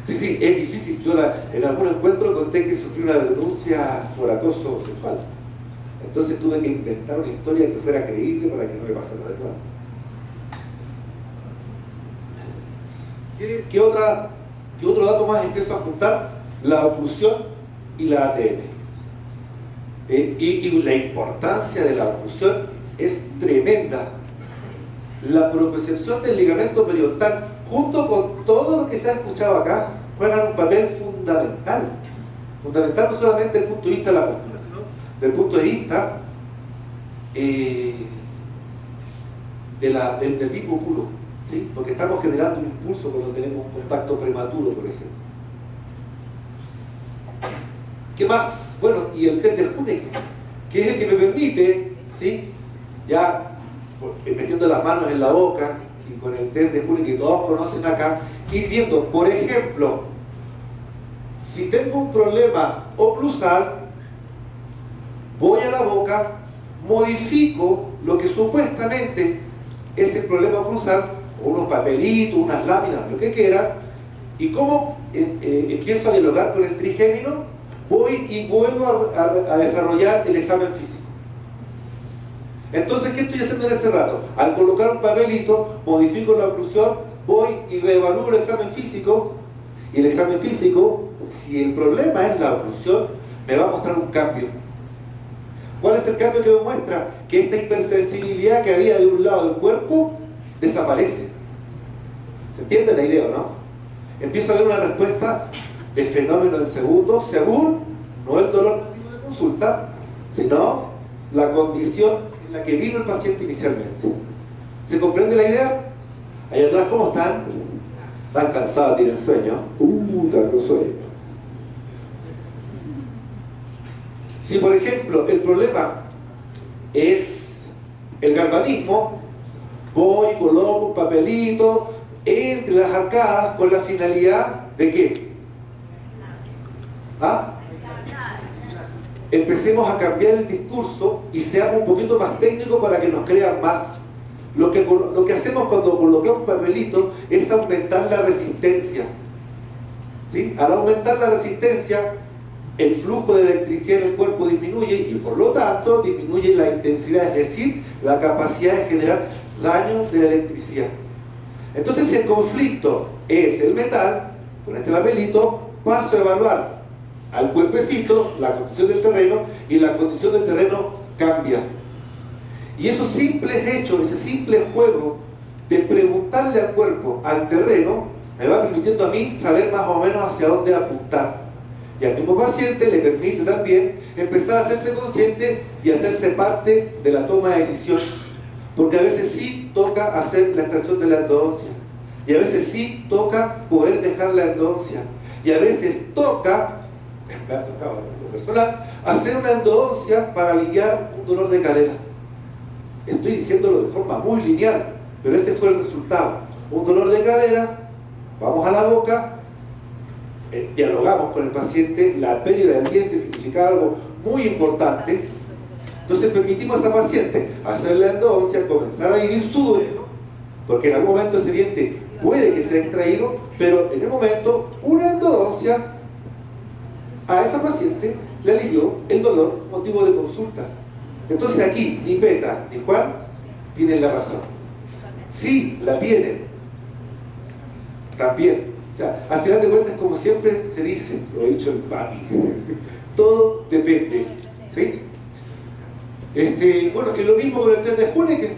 ¿Sí? Sí, es difícil. Yo en algún encuentro conté que sufrí una denuncia por acoso sexual. Entonces tuve que inventar una historia que fuera creíble para que no me pasara de nuevo. ¿Qué otro dato más empiezo a juntar? La oclusión y la ATM. Y la importancia de la oclusión es tremenda. La propiocepción del ligamento periodontal, junto con todo lo que se ha escuchado acá, juegan un papel fundamental. Fundamental no solamente desde el punto de vista de la postura, sino desde el punto de vista del disco puro, ¿sí? Porque estamos generando un impulso cuando tenemos un contacto prematuro, por ejemplo. ¿Qué más? Bueno, y el test de Huneke, que es el que me permite, ¿sí?, ya metiendo las manos en la boca y con el test de Huneke que todos conocen acá, ir viendo, por ejemplo, si tengo un problema oclusal, voy a la boca, modifico lo que supuestamente es el problema oclusal, unos papelitos, unas láminas, lo que quiera, y cómo empiezo a dialogar con el trigémino, voy y vuelvo a desarrollar el examen físico. Entonces, ¿qué estoy haciendo en ese rato? Al colocar un papelito, modifico la oclusión, voy y reevalúo el examen físico, y el examen físico, si el problema es la oclusión, me va a mostrar un cambio. ¿Cuál es el cambio que me muestra? Que esta hipersensibilidad que había de un lado del cuerpo desaparece. ¿Se entiende la idea o no? Empiezo a ver una respuesta de fenómeno en segundos, según no el dolor de consulta, sino la condición en la que vino el paciente inicialmente. ¿Se comprende la idea? Allá atrás, ¿cómo están? ¿Están cansados? ¿Tienen sueño? Tengo sueño. Si por ejemplo el problema es el galvanismo, voy y coloco un papelito entre las arcadas con la finalidad ¿de qué? ¿Ah? Empecemos a cambiar el discurso y seamos un poquito más técnicos para que nos crean más. Lo que hacemos cuando colocamos un papelito es aumentar la resistencia, ¿sí? Al aumentar la resistencia, el flujo de electricidad en el cuerpo disminuye y por lo tanto disminuye la intensidad, es decir, la capacidad de generar daño de la electricidad. Entonces, si el conflicto es el metal, con este papelito paso a evaluar al cuerpecito la condición del terreno y la condición del terreno cambia. Y esos simples hechos, ese simple juego de preguntarle al cuerpo, al terreno, me va permitiendo a mí saber más o menos hacia dónde apuntar. Y al mismo paciente le permite también empezar a hacerse consciente y hacerse parte de la toma de decisión. Porque a veces sí toca hacer la extracción de la endodoncia. Y a veces sí toca poder dejar la endodoncia. Y a veces toca, me ha tocado en lo personal, hacer una endodoncia para aliviar un dolor de cadera. Estoy diciéndolo de forma muy lineal, pero ese fue el resultado. Un dolor de cadera, vamos a la boca, dialogamos con el paciente, la pérdida del diente significa algo muy importante. Entonces permitimos a esa paciente hacer la endodoncia, comenzar a vivir su duelo, porque en algún momento ese diente puede que sea extraído, pero en el momento una endodoncia a esa paciente le alivió el dolor motivo de consulta. Entonces aquí ni Peta ni Juan tienen la razón. Sí, la tienen. También. O sea, al final de cuentas, como siempre se dice, lo he dicho el papi, todo depende. ¿Sí? Bueno, y lo mismo con el test de Huneke.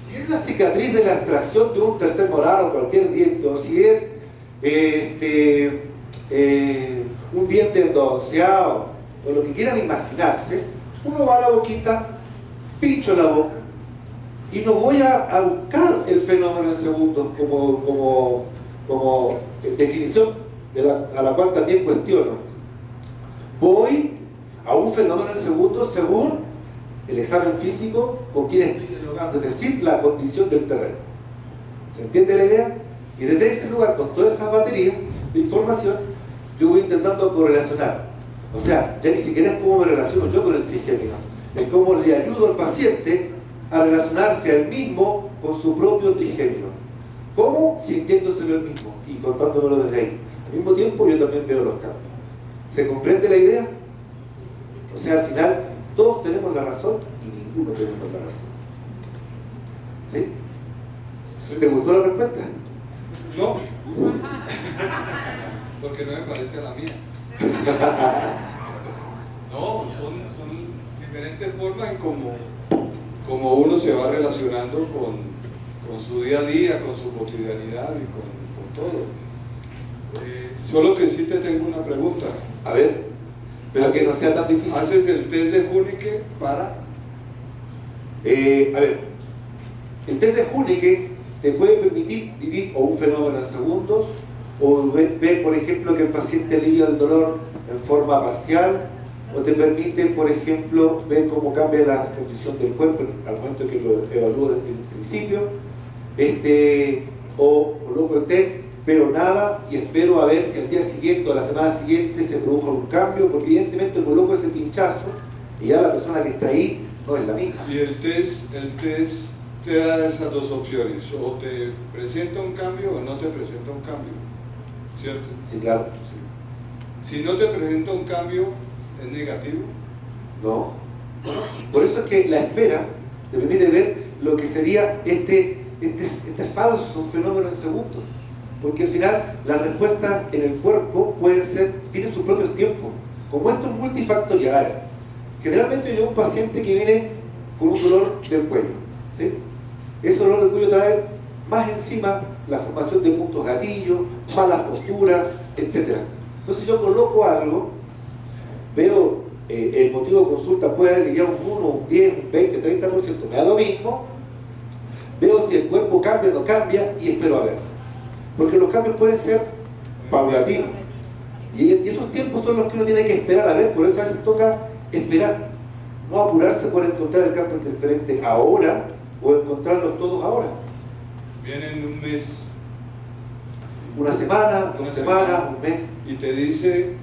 Si es la cicatriz de la extracción de un tercer molar o cualquier diente, o si es un diente endodonciado, o lo que quieran imaginarse, uno va a la boquita, pincho la boca, y no voy a buscar el fenómeno en segundos como definición a la cual también cuestiono. Voy a un fenómeno en segundos según el examen físico con quien estoy dialogando, es decir, la condición del terreno. ¿Se entiende la idea? Y desde ese lugar, con todas esas baterías de información, yo voy intentando correlacionar. O sea, ya ni siquiera es cómo me relaciono yo con el trigémino, es cómo le ayudo al paciente a relacionarse al mismo con su propio trigémino. ¿Cómo? Sintiéndoselo el mismo y contándomelo desde ahí. Al mismo tiempo yo también veo los cambios. ¿Se comprende la idea? O sea, al final todos tenemos la razón y ninguno tenemos la razón. ¿Sí? Sí. ¿Te gustó la respuesta? No, porque no me parece a la mía. No, son diferentes formas en cómo uno se va relacionando con su día a día, con su cotidianidad y con todo. Solo que sí te tengo una pregunta. A ver, pero que no sea tan difícil. ¿Haces el test de Huneke para? A ver, el test de Huneke te puede permitir vivir o un fenómeno en segundos, o ver, por ejemplo, que el paciente alivia el dolor en forma parcial, o te permite, por ejemplo, ver cómo cambia la condición del cuerpo al momento que lo evalúo desde el principio, o coloco el test, pero nada, y espero a ver si al día siguiente o a la semana siguiente se produjo algún cambio, porque evidentemente coloco ese pinchazo y ya la persona que está ahí no es la misma. Y el test te da esas dos opciones, o te presenta un cambio o no te presenta un cambio, ¿cierto? Sí, claro. Sí. Si no te presenta un cambio, ¿es negativo? No. Por eso es que la espera te permite ver lo que sería este falso fenómeno en segundos. Porque al final las respuestas en el cuerpo tienen sus propios tiempos. Como esto es multifactorial, generalmente yo un paciente que viene con un dolor del cuello, ¿sí? Ese dolor del cuello trae más encima la formación de puntos gatillo, malas posturas, etc. Entonces yo coloco algo, veo el motivo de consulta puede haber aliviado un 1, un 10, un 20, 30%, me da lo mismo, veo si el cuerpo cambia o no cambia y espero a ver. Porque los cambios pueden ser paulatinos. Y esos tiempos son los que uno tiene que esperar a ver, por eso a veces toca esperar. No apurarse por encontrar el campo interferente ahora o encontrarlos todos ahora. Viene en un mes. Una semana, 2 semanas, un mes. Y te dice,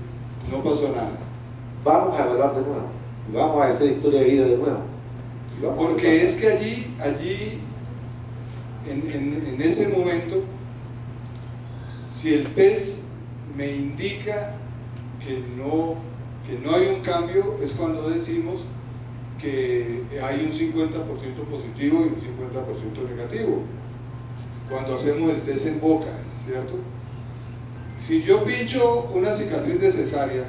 no pasó nada. Vamos a evaluar de nuevo. Y vamos a hacer historia de vida de nuevo. Porque es que allí en ese momento, si el test me indica que no hay un cambio, es cuando decimos que hay un 50% positivo y un 50% negativo. Cuando hacemos el test en boca, ¿cierto? Si yo pincho una cicatriz de cesárea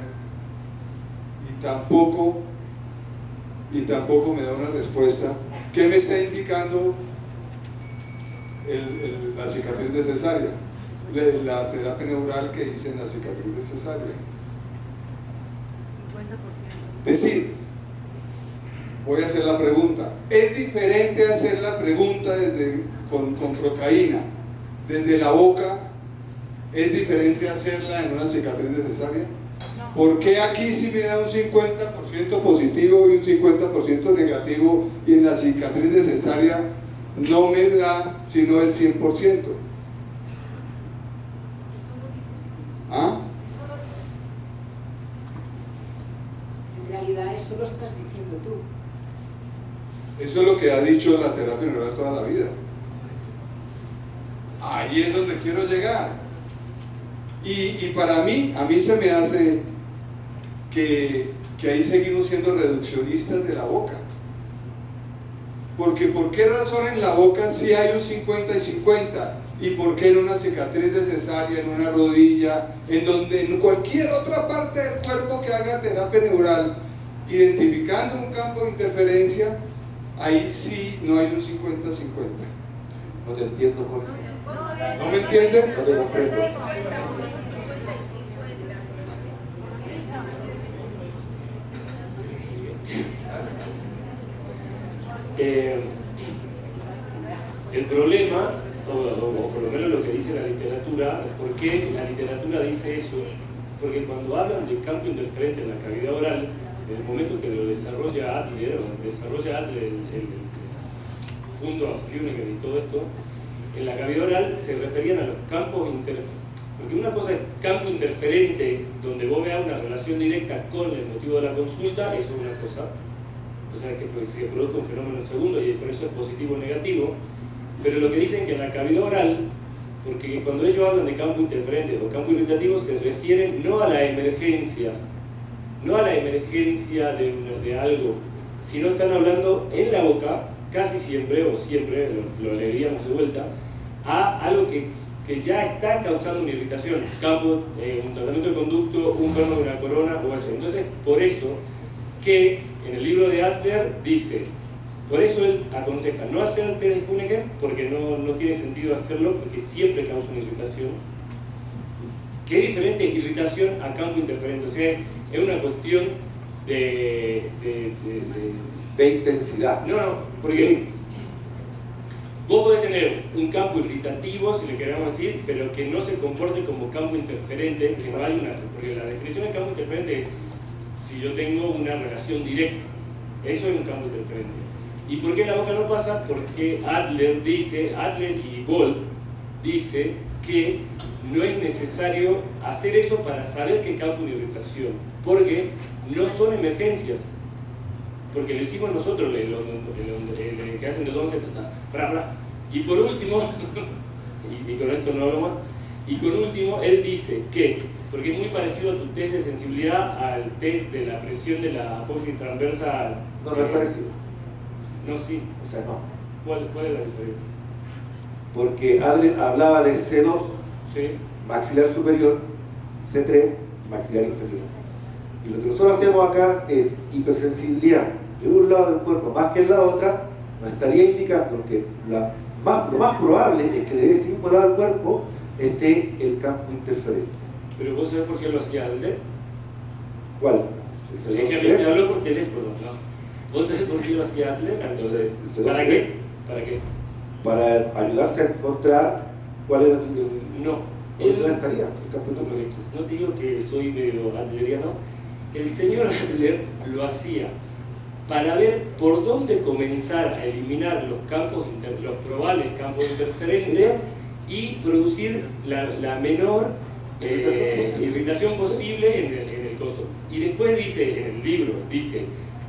y tampoco me da una respuesta, ¿qué me está indicando la cicatriz de cesárea? la terapia neural que hice en la cicatriz de cesárea. 50%. Es decir, voy a hacer la pregunta. ¿Es diferente hacer la pregunta con procaína desde la boca? ¿Es diferente hacerla en una cicatriz de cesárea? ¿Por qué aquí sí me da un 50% positivo y un 50% negativo y en la cicatriz de cesárea no me da sino el 100%? ¿Ah? En realidad eso lo estás diciendo tú. Eso es lo que ha dicho la terapia neural toda la vida. Ahí es donde quiero llegar. Y para mí, a mí se me hace que ahí seguimos siendo reduccionistas de la boca. Porque ¿por qué razón en la boca sí hay un 50 y 50? ¿Y por qué en una cicatriz de cesárea, en una rodilla, en cualquier otra parte del cuerpo que haga terapia neural, identificando un campo de interferencia, ahí sí no hay un 50-50? No te entiendo, Jorge. ¿No me entienden? No te comprendo. El problema, o por lo menos lo que dice la literatura, ¿por qué la literatura dice eso? Porque cuando hablan de campo interferente en la cavidad oral, en el momento que lo desarrolla Adler, el junto a Füninger y todo esto, en la cavidad oral se referían a los campos interferentes. Porque una cosa es campo interferente, donde vos veas una relación directa con el motivo de la consulta, eso es una cosa. O sea, que se produzca un fenómeno en segundo y por eso es positivo o negativo. Pero lo que dicen que en la cavidad oral, porque cuando ellos hablan de campo interferente o campo irritativo, se refieren no a la emergencia, de algo, sino están hablando en la boca, casi siempre o siempre, lo leeríamos de vuelta, a algo que ya está causando una irritación, campo, un tratamiento de conducto, un perno de una corona o eso. Entonces, por eso que en el libro de Adler dice, por eso él aconseja no hacer test de Kühneger, porque no tiene sentido hacerlo, porque siempre causa una irritación. ¿Qué es diferente irritación a campo interferente? O sea, es una cuestión de intensidad. No, porque vos podés tener un campo irritativo, si le queremos decir, pero que no se comporte como campo interferente, que no hay porque la definición de campo interferente es si yo tengo una relación directa. Eso es un campo interferente. ¿Y por qué en la boca no pasa? Porque Adler y Bolt dice que no es necesario hacer eso para saber que causa una irritación, porque no son emergencias. Porque lo hicimos nosotros, el que hacen de 11, y por último, y con esto no hablo más, y con último, él dice que, porque es muy parecido a tu test de sensibilidad al test de la presión de la apófisis transversa. No, no es parecido. No, sí. O sea, no. ¿Cuál es la diferencia? Porque Adler hablaba del C2, sí, maxilar superior, C3, maxilar inferior. Y lo que nosotros hacemos acá es hipersensibilidad de un lado del cuerpo más que en la otra, nos estaría indicando que lo más probable es que de ese mismo lado del cuerpo esté el campo interferente. ¿Pero vos sabés por qué lo hacía Adler? ¿Cuál? Es que a mí me habló por teléfono, ¿no? ¿Vos sabés por qué lo hacía Adler? Entonces, ¿para qué? ¿Para qué? Para ayudarse a encontrar cuál era ¿dónde estaría el campo interferente. No te digo que soy medio adleriano. El señor Adler lo hacía para ver por dónde comenzar a eliminar los probables campos interferentes y producir la menor irritación posible en el coso. Y después dice, en el libro,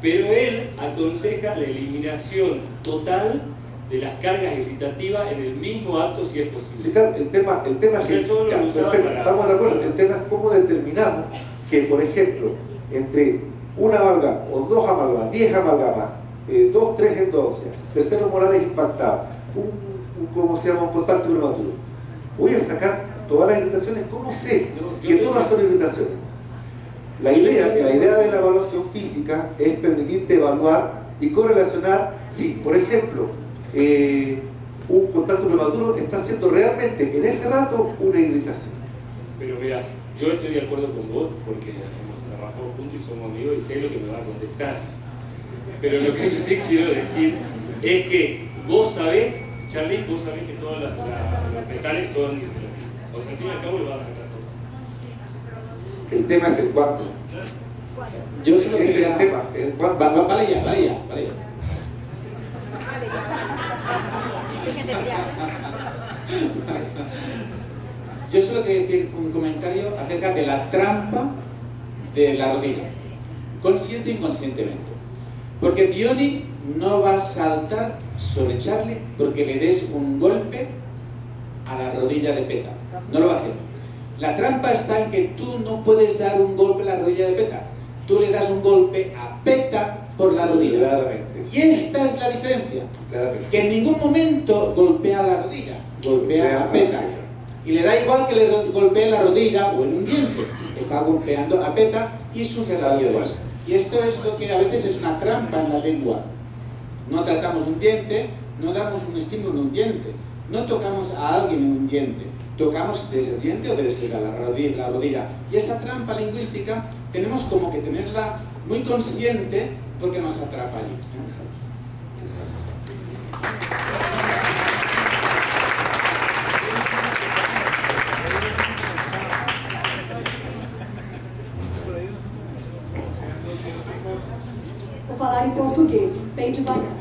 pero él aconseja la eliminación total de las cargas irritativas en el mismo acto si es posible. Sí, claro, el tema es que, perfecto, estamos de acuerdo, el tema es cómo determinamos que, por ejemplo, entre una amalgama o dos amalgamas, 10 amalgamas, 2, 3 endóceas, terceros molares impactados, ¿cómo se llama? Un contacto prematuro. Voy a sacar todas las irritaciones, ¿cómo sé que todas son irritaciones? La idea de la evaluación física es permitirte evaluar y correlacionar, si, por ejemplo, un contacto prematuro está haciendo realmente en ese rato una irritación. Pero mira, yo estoy de acuerdo con vos porque hemos trabajado juntos y somos amigos y sé lo que me va a contestar. Pero lo que yo te quiero decir es que vos sabés, Charly, vos sabés que todos los metales son, o sea, al fin y al cabo lo vas a sacar todo. El tema es el cuánto. Yo solo Ese quería... es el tema, el cuánto. Vale ya. Yo solo quería decir un comentario acerca de la trampa de la rodilla, consciente e inconscientemente. Porque Diony no va a saltar sobre Charly porque le des un golpe a la rodilla de Peta. No lo va a hacer. La trampa está en que tú no puedes dar un golpe a la rodilla de Peta. Tú le das un golpe a Peta por la rodilla. Claramente. Y esta es la diferencia. Claramente. Que en ningún momento golpea la rodilla, golpea a Peta. Y le da igual que le golpee la rodilla o en un diente. Está golpeando a Peta y sus relaciones. Y esto es lo que a veces es una trampa en la lengua. No tratamos un diente, no damos un estímulo en un diente, no tocamos a alguien en un diente, tocamos desde el diente o desde la rodilla. Y esa trampa lingüística tenemos como que tenerla muy consciente porque nos atrapa allí. Vou falar em português, bem devagar.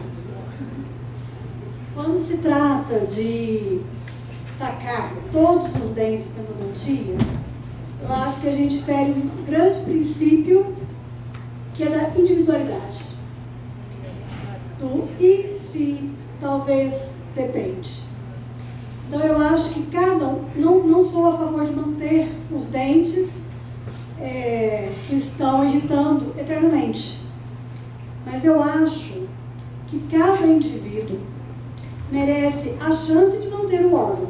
Quando se trata de sacar todos os dentes com endodontia, eu acho que a gente fere um grande princípio que é da individualidade. Do e se, talvez, depende. Então eu acho que cada um, não sou a favor de manter os dentes que estão irritando eternamente. Mas eu acho que cada indivíduo merece a chance de manter o órgão.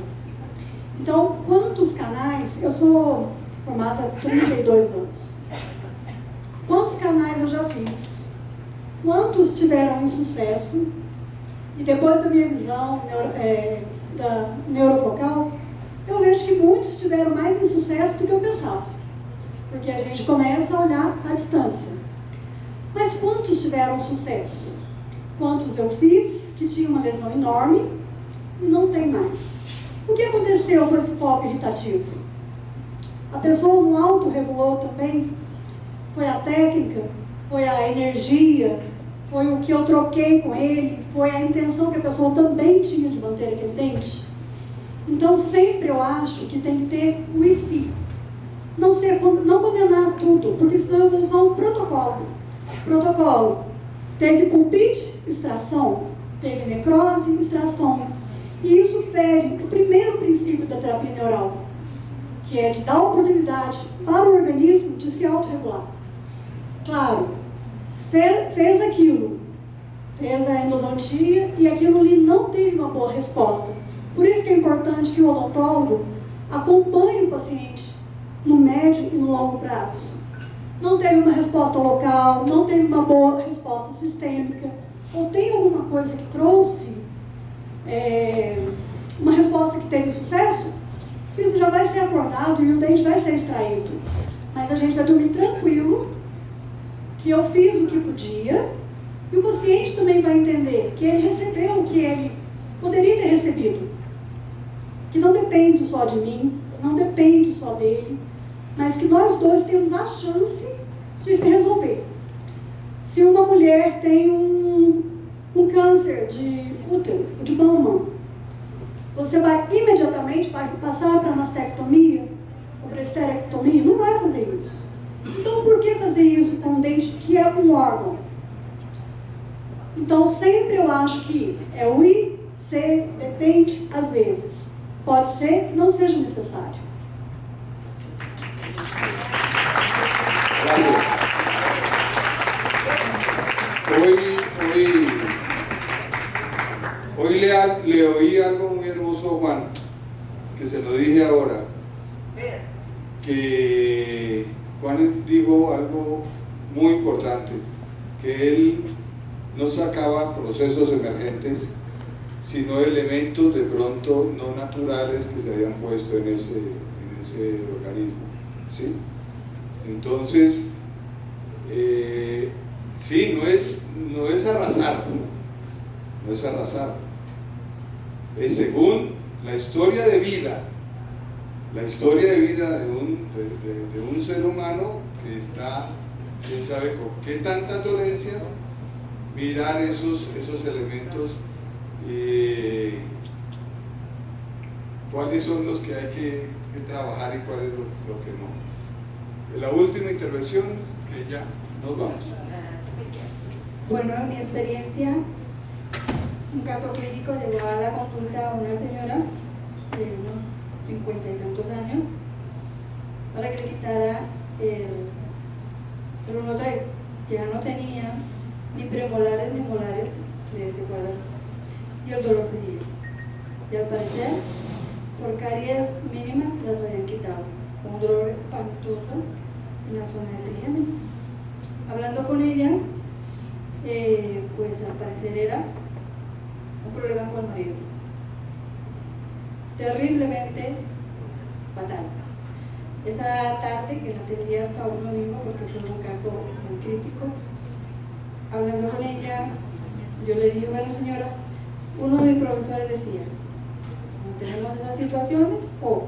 Então, quantos canais, eu sou formada há 32 anos, quantos canais eu já fiz? Quantos tiveram insucesso? E depois da minha visão da neurofocal, eu vejo que muitos tiveram mais insucesso do que eu pensava. Porque a gente começa a olhar à distância. Mas quantos tiveram sucesso? Quantos eu fiz que tinha uma lesão enorme e não tem mais? O que aconteceu com esse foco irritativo? A pessoa não autorregulou também? Foi a técnica? Foi a energia? Foi o que eu troquei com ele? Foi a intenção que a pessoa também tinha de manter aquele dente? Então sempre eu acho que tem que ter o e se. Não condenar tudo, porque senão eu vou usar um protocolo. Protocolo. Teve pulpite, extração. Teve necrose, extração. E isso fere o primeiro princípio da terapia neural, que é de dar oportunidade para o organismo de se autorregular. Claro, fez aquilo, fez a endodontia e aquilo ali não teve uma boa resposta. Por isso que é importante que o odontólogo acompanhe o paciente no médio e no longo prazo. Não teve uma resposta local, não teve uma boa resposta sistêmica, ou tem alguma coisa que trouxe uma resposta que teve sucesso, isso já vai ser acordado e o dente vai ser extraído. Mas a gente vai dormir tranquilo, que eu fiz o que podia, e o paciente também vai entender que ele recebeu o que ele poderia ter recebido. Que não depende só de mim, não depende só dele, mas que nós dois temos a chance de se resolver. Se uma mulher tem um câncer de útero, de mama, você vai imediatamente passar para mastectomia ou para esterectomia? Não vai fazer isso. Então, por que fazer isso com um dente que é um órgão? Então, sempre eu acho que é o I, C, depende, às vezes. Pode ser que não seja necessário. Hoy le oí algo muy hermoso a Juan, que se lo dije ahora, que Juan dijo algo muy importante, que él no sacaba procesos emergentes sino elementos de pronto no naturales que se habían puesto en ese organismo, ¿sí? Entonces, sí, no es arrasar, no es arrasar, es según la historia de vida de un ser humano que está, quién sabe con qué tantas dolencias, mirar esos elementos, cuáles son los que hay que trabajar y cuál es lo que no. La última intervención, que ya nos vamos. Bueno, en mi experiencia, un caso clínico llegó a la consulta a una señora de unos 50 y tantos años para que le quitara el 1-3, que ya no tenía ni premolares ni molares de ese cuadrado, y el dolor seguía. Y al parecer, por caries mínimas las habían quitado, con un dolor espantoso en la zona del trigémino. Hablando con ella, pues al parecer era un problema con el marido, terriblemente fatal. Esa tarde, que la atendía hasta uno mismo porque fue un caso muy crítico, hablando con ella, yo le dije, bueno señora, uno de mis profesores decía, no tenemos esas situaciones, o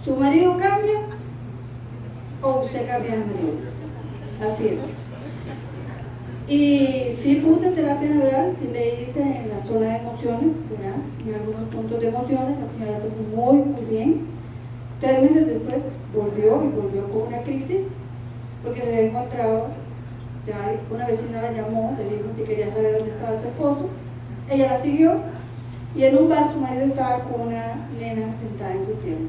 su marido cambia o usted cambia de marido. Así es. Y sí puse terapia neural, sí le hice en la zona de emociones, ¿verdad? En algunos puntos de emociones, la señora se fue muy, muy bien. 3 meses después volvió con una crisis, porque se había encontrado, ya una vecina la llamó, le dijo si quería saber dónde estaba su esposo. Ella la siguió, y en un bar su marido estaba con una nena sentada en su pierna.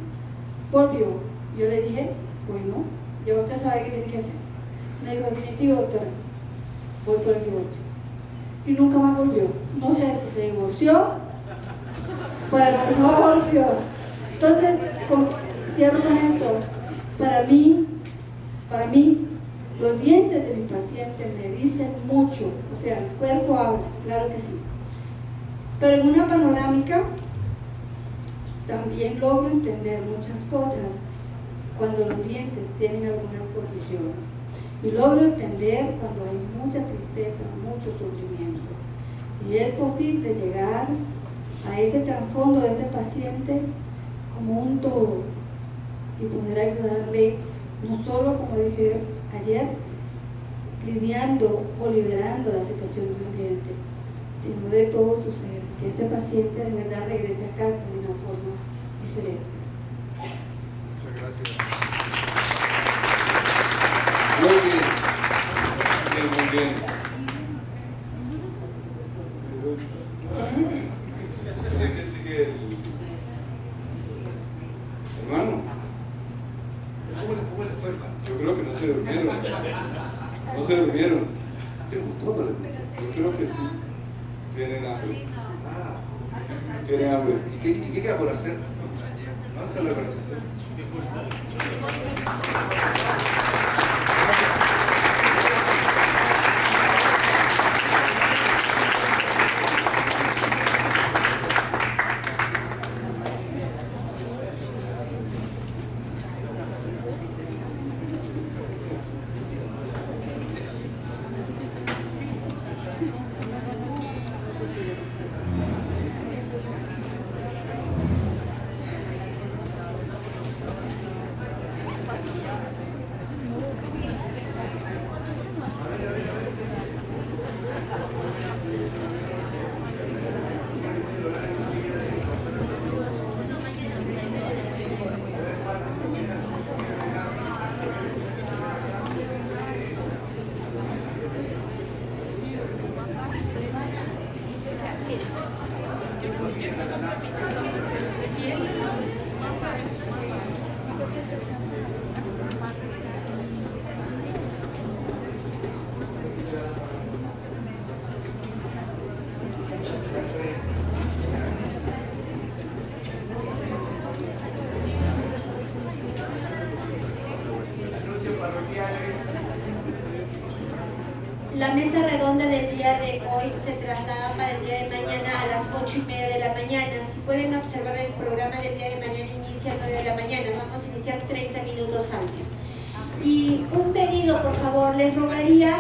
Volvió, yo le dije, bueno, ya usted sabe qué tiene que hacer. Me dijo, definitivo doctora, voy por el divorcio. Y nunca más volvió. No sé si se divorció, pero no volvió. Entonces, cierro con esto. Para mí, los dientes de mi paciente me dicen mucho. O sea, el cuerpo habla, claro que sí. Pero en una panorámica también logro entender muchas cosas cuando los dientes tienen algunas posiciones. Y logro entender cuando hay mucha tristeza, muchos sufrimientos. Y es posible llegar a ese trasfondo de ese paciente como un todo y poder ayudarle, no solo, como dije ayer, lidiando o liberando la situación de un diente, sino de todo su ser, que ese paciente de verdad regrese a casa de una forma diferente. Muchas gracias. Muy bien, muy bien. ¿Cree que sigue el hermano? ¿Cómo le fue, hermano? Yo creo que no se durmieron. No se durmieron. ¿Les gustó o no les gustó? Yo creo que sí. Tienen hambre. Tienen hambre. ¿Y qué queda por hacer? ¿Dónde está la organización? La mesa redonda del día de hoy se traslada para el día de mañana a las 8:30 de la mañana. Si pueden observar, el programa del día de mañana inicia a 9 de la mañana. Vamos a iniciar 30 minutos antes. Y un pedido, por favor, les rogaría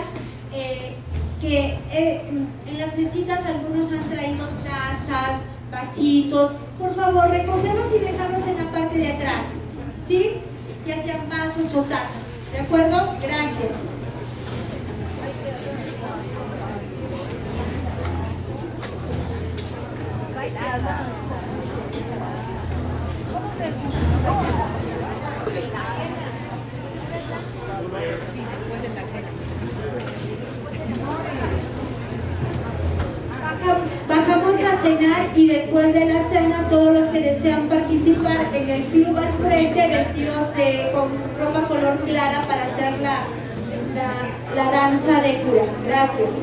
que en las mesitas algunos han traído tazas, vasitos. Por favor, recogerlos y dejarlos en la parte de atrás, ¿sí? Ya sean vasos o tazas. ¿De acuerdo? Gracias. Bajamos a cenar y después de la cena todos los que desean participar en el club al frente vestidos con ropa color clara para hacer la danza de cura. Gracias.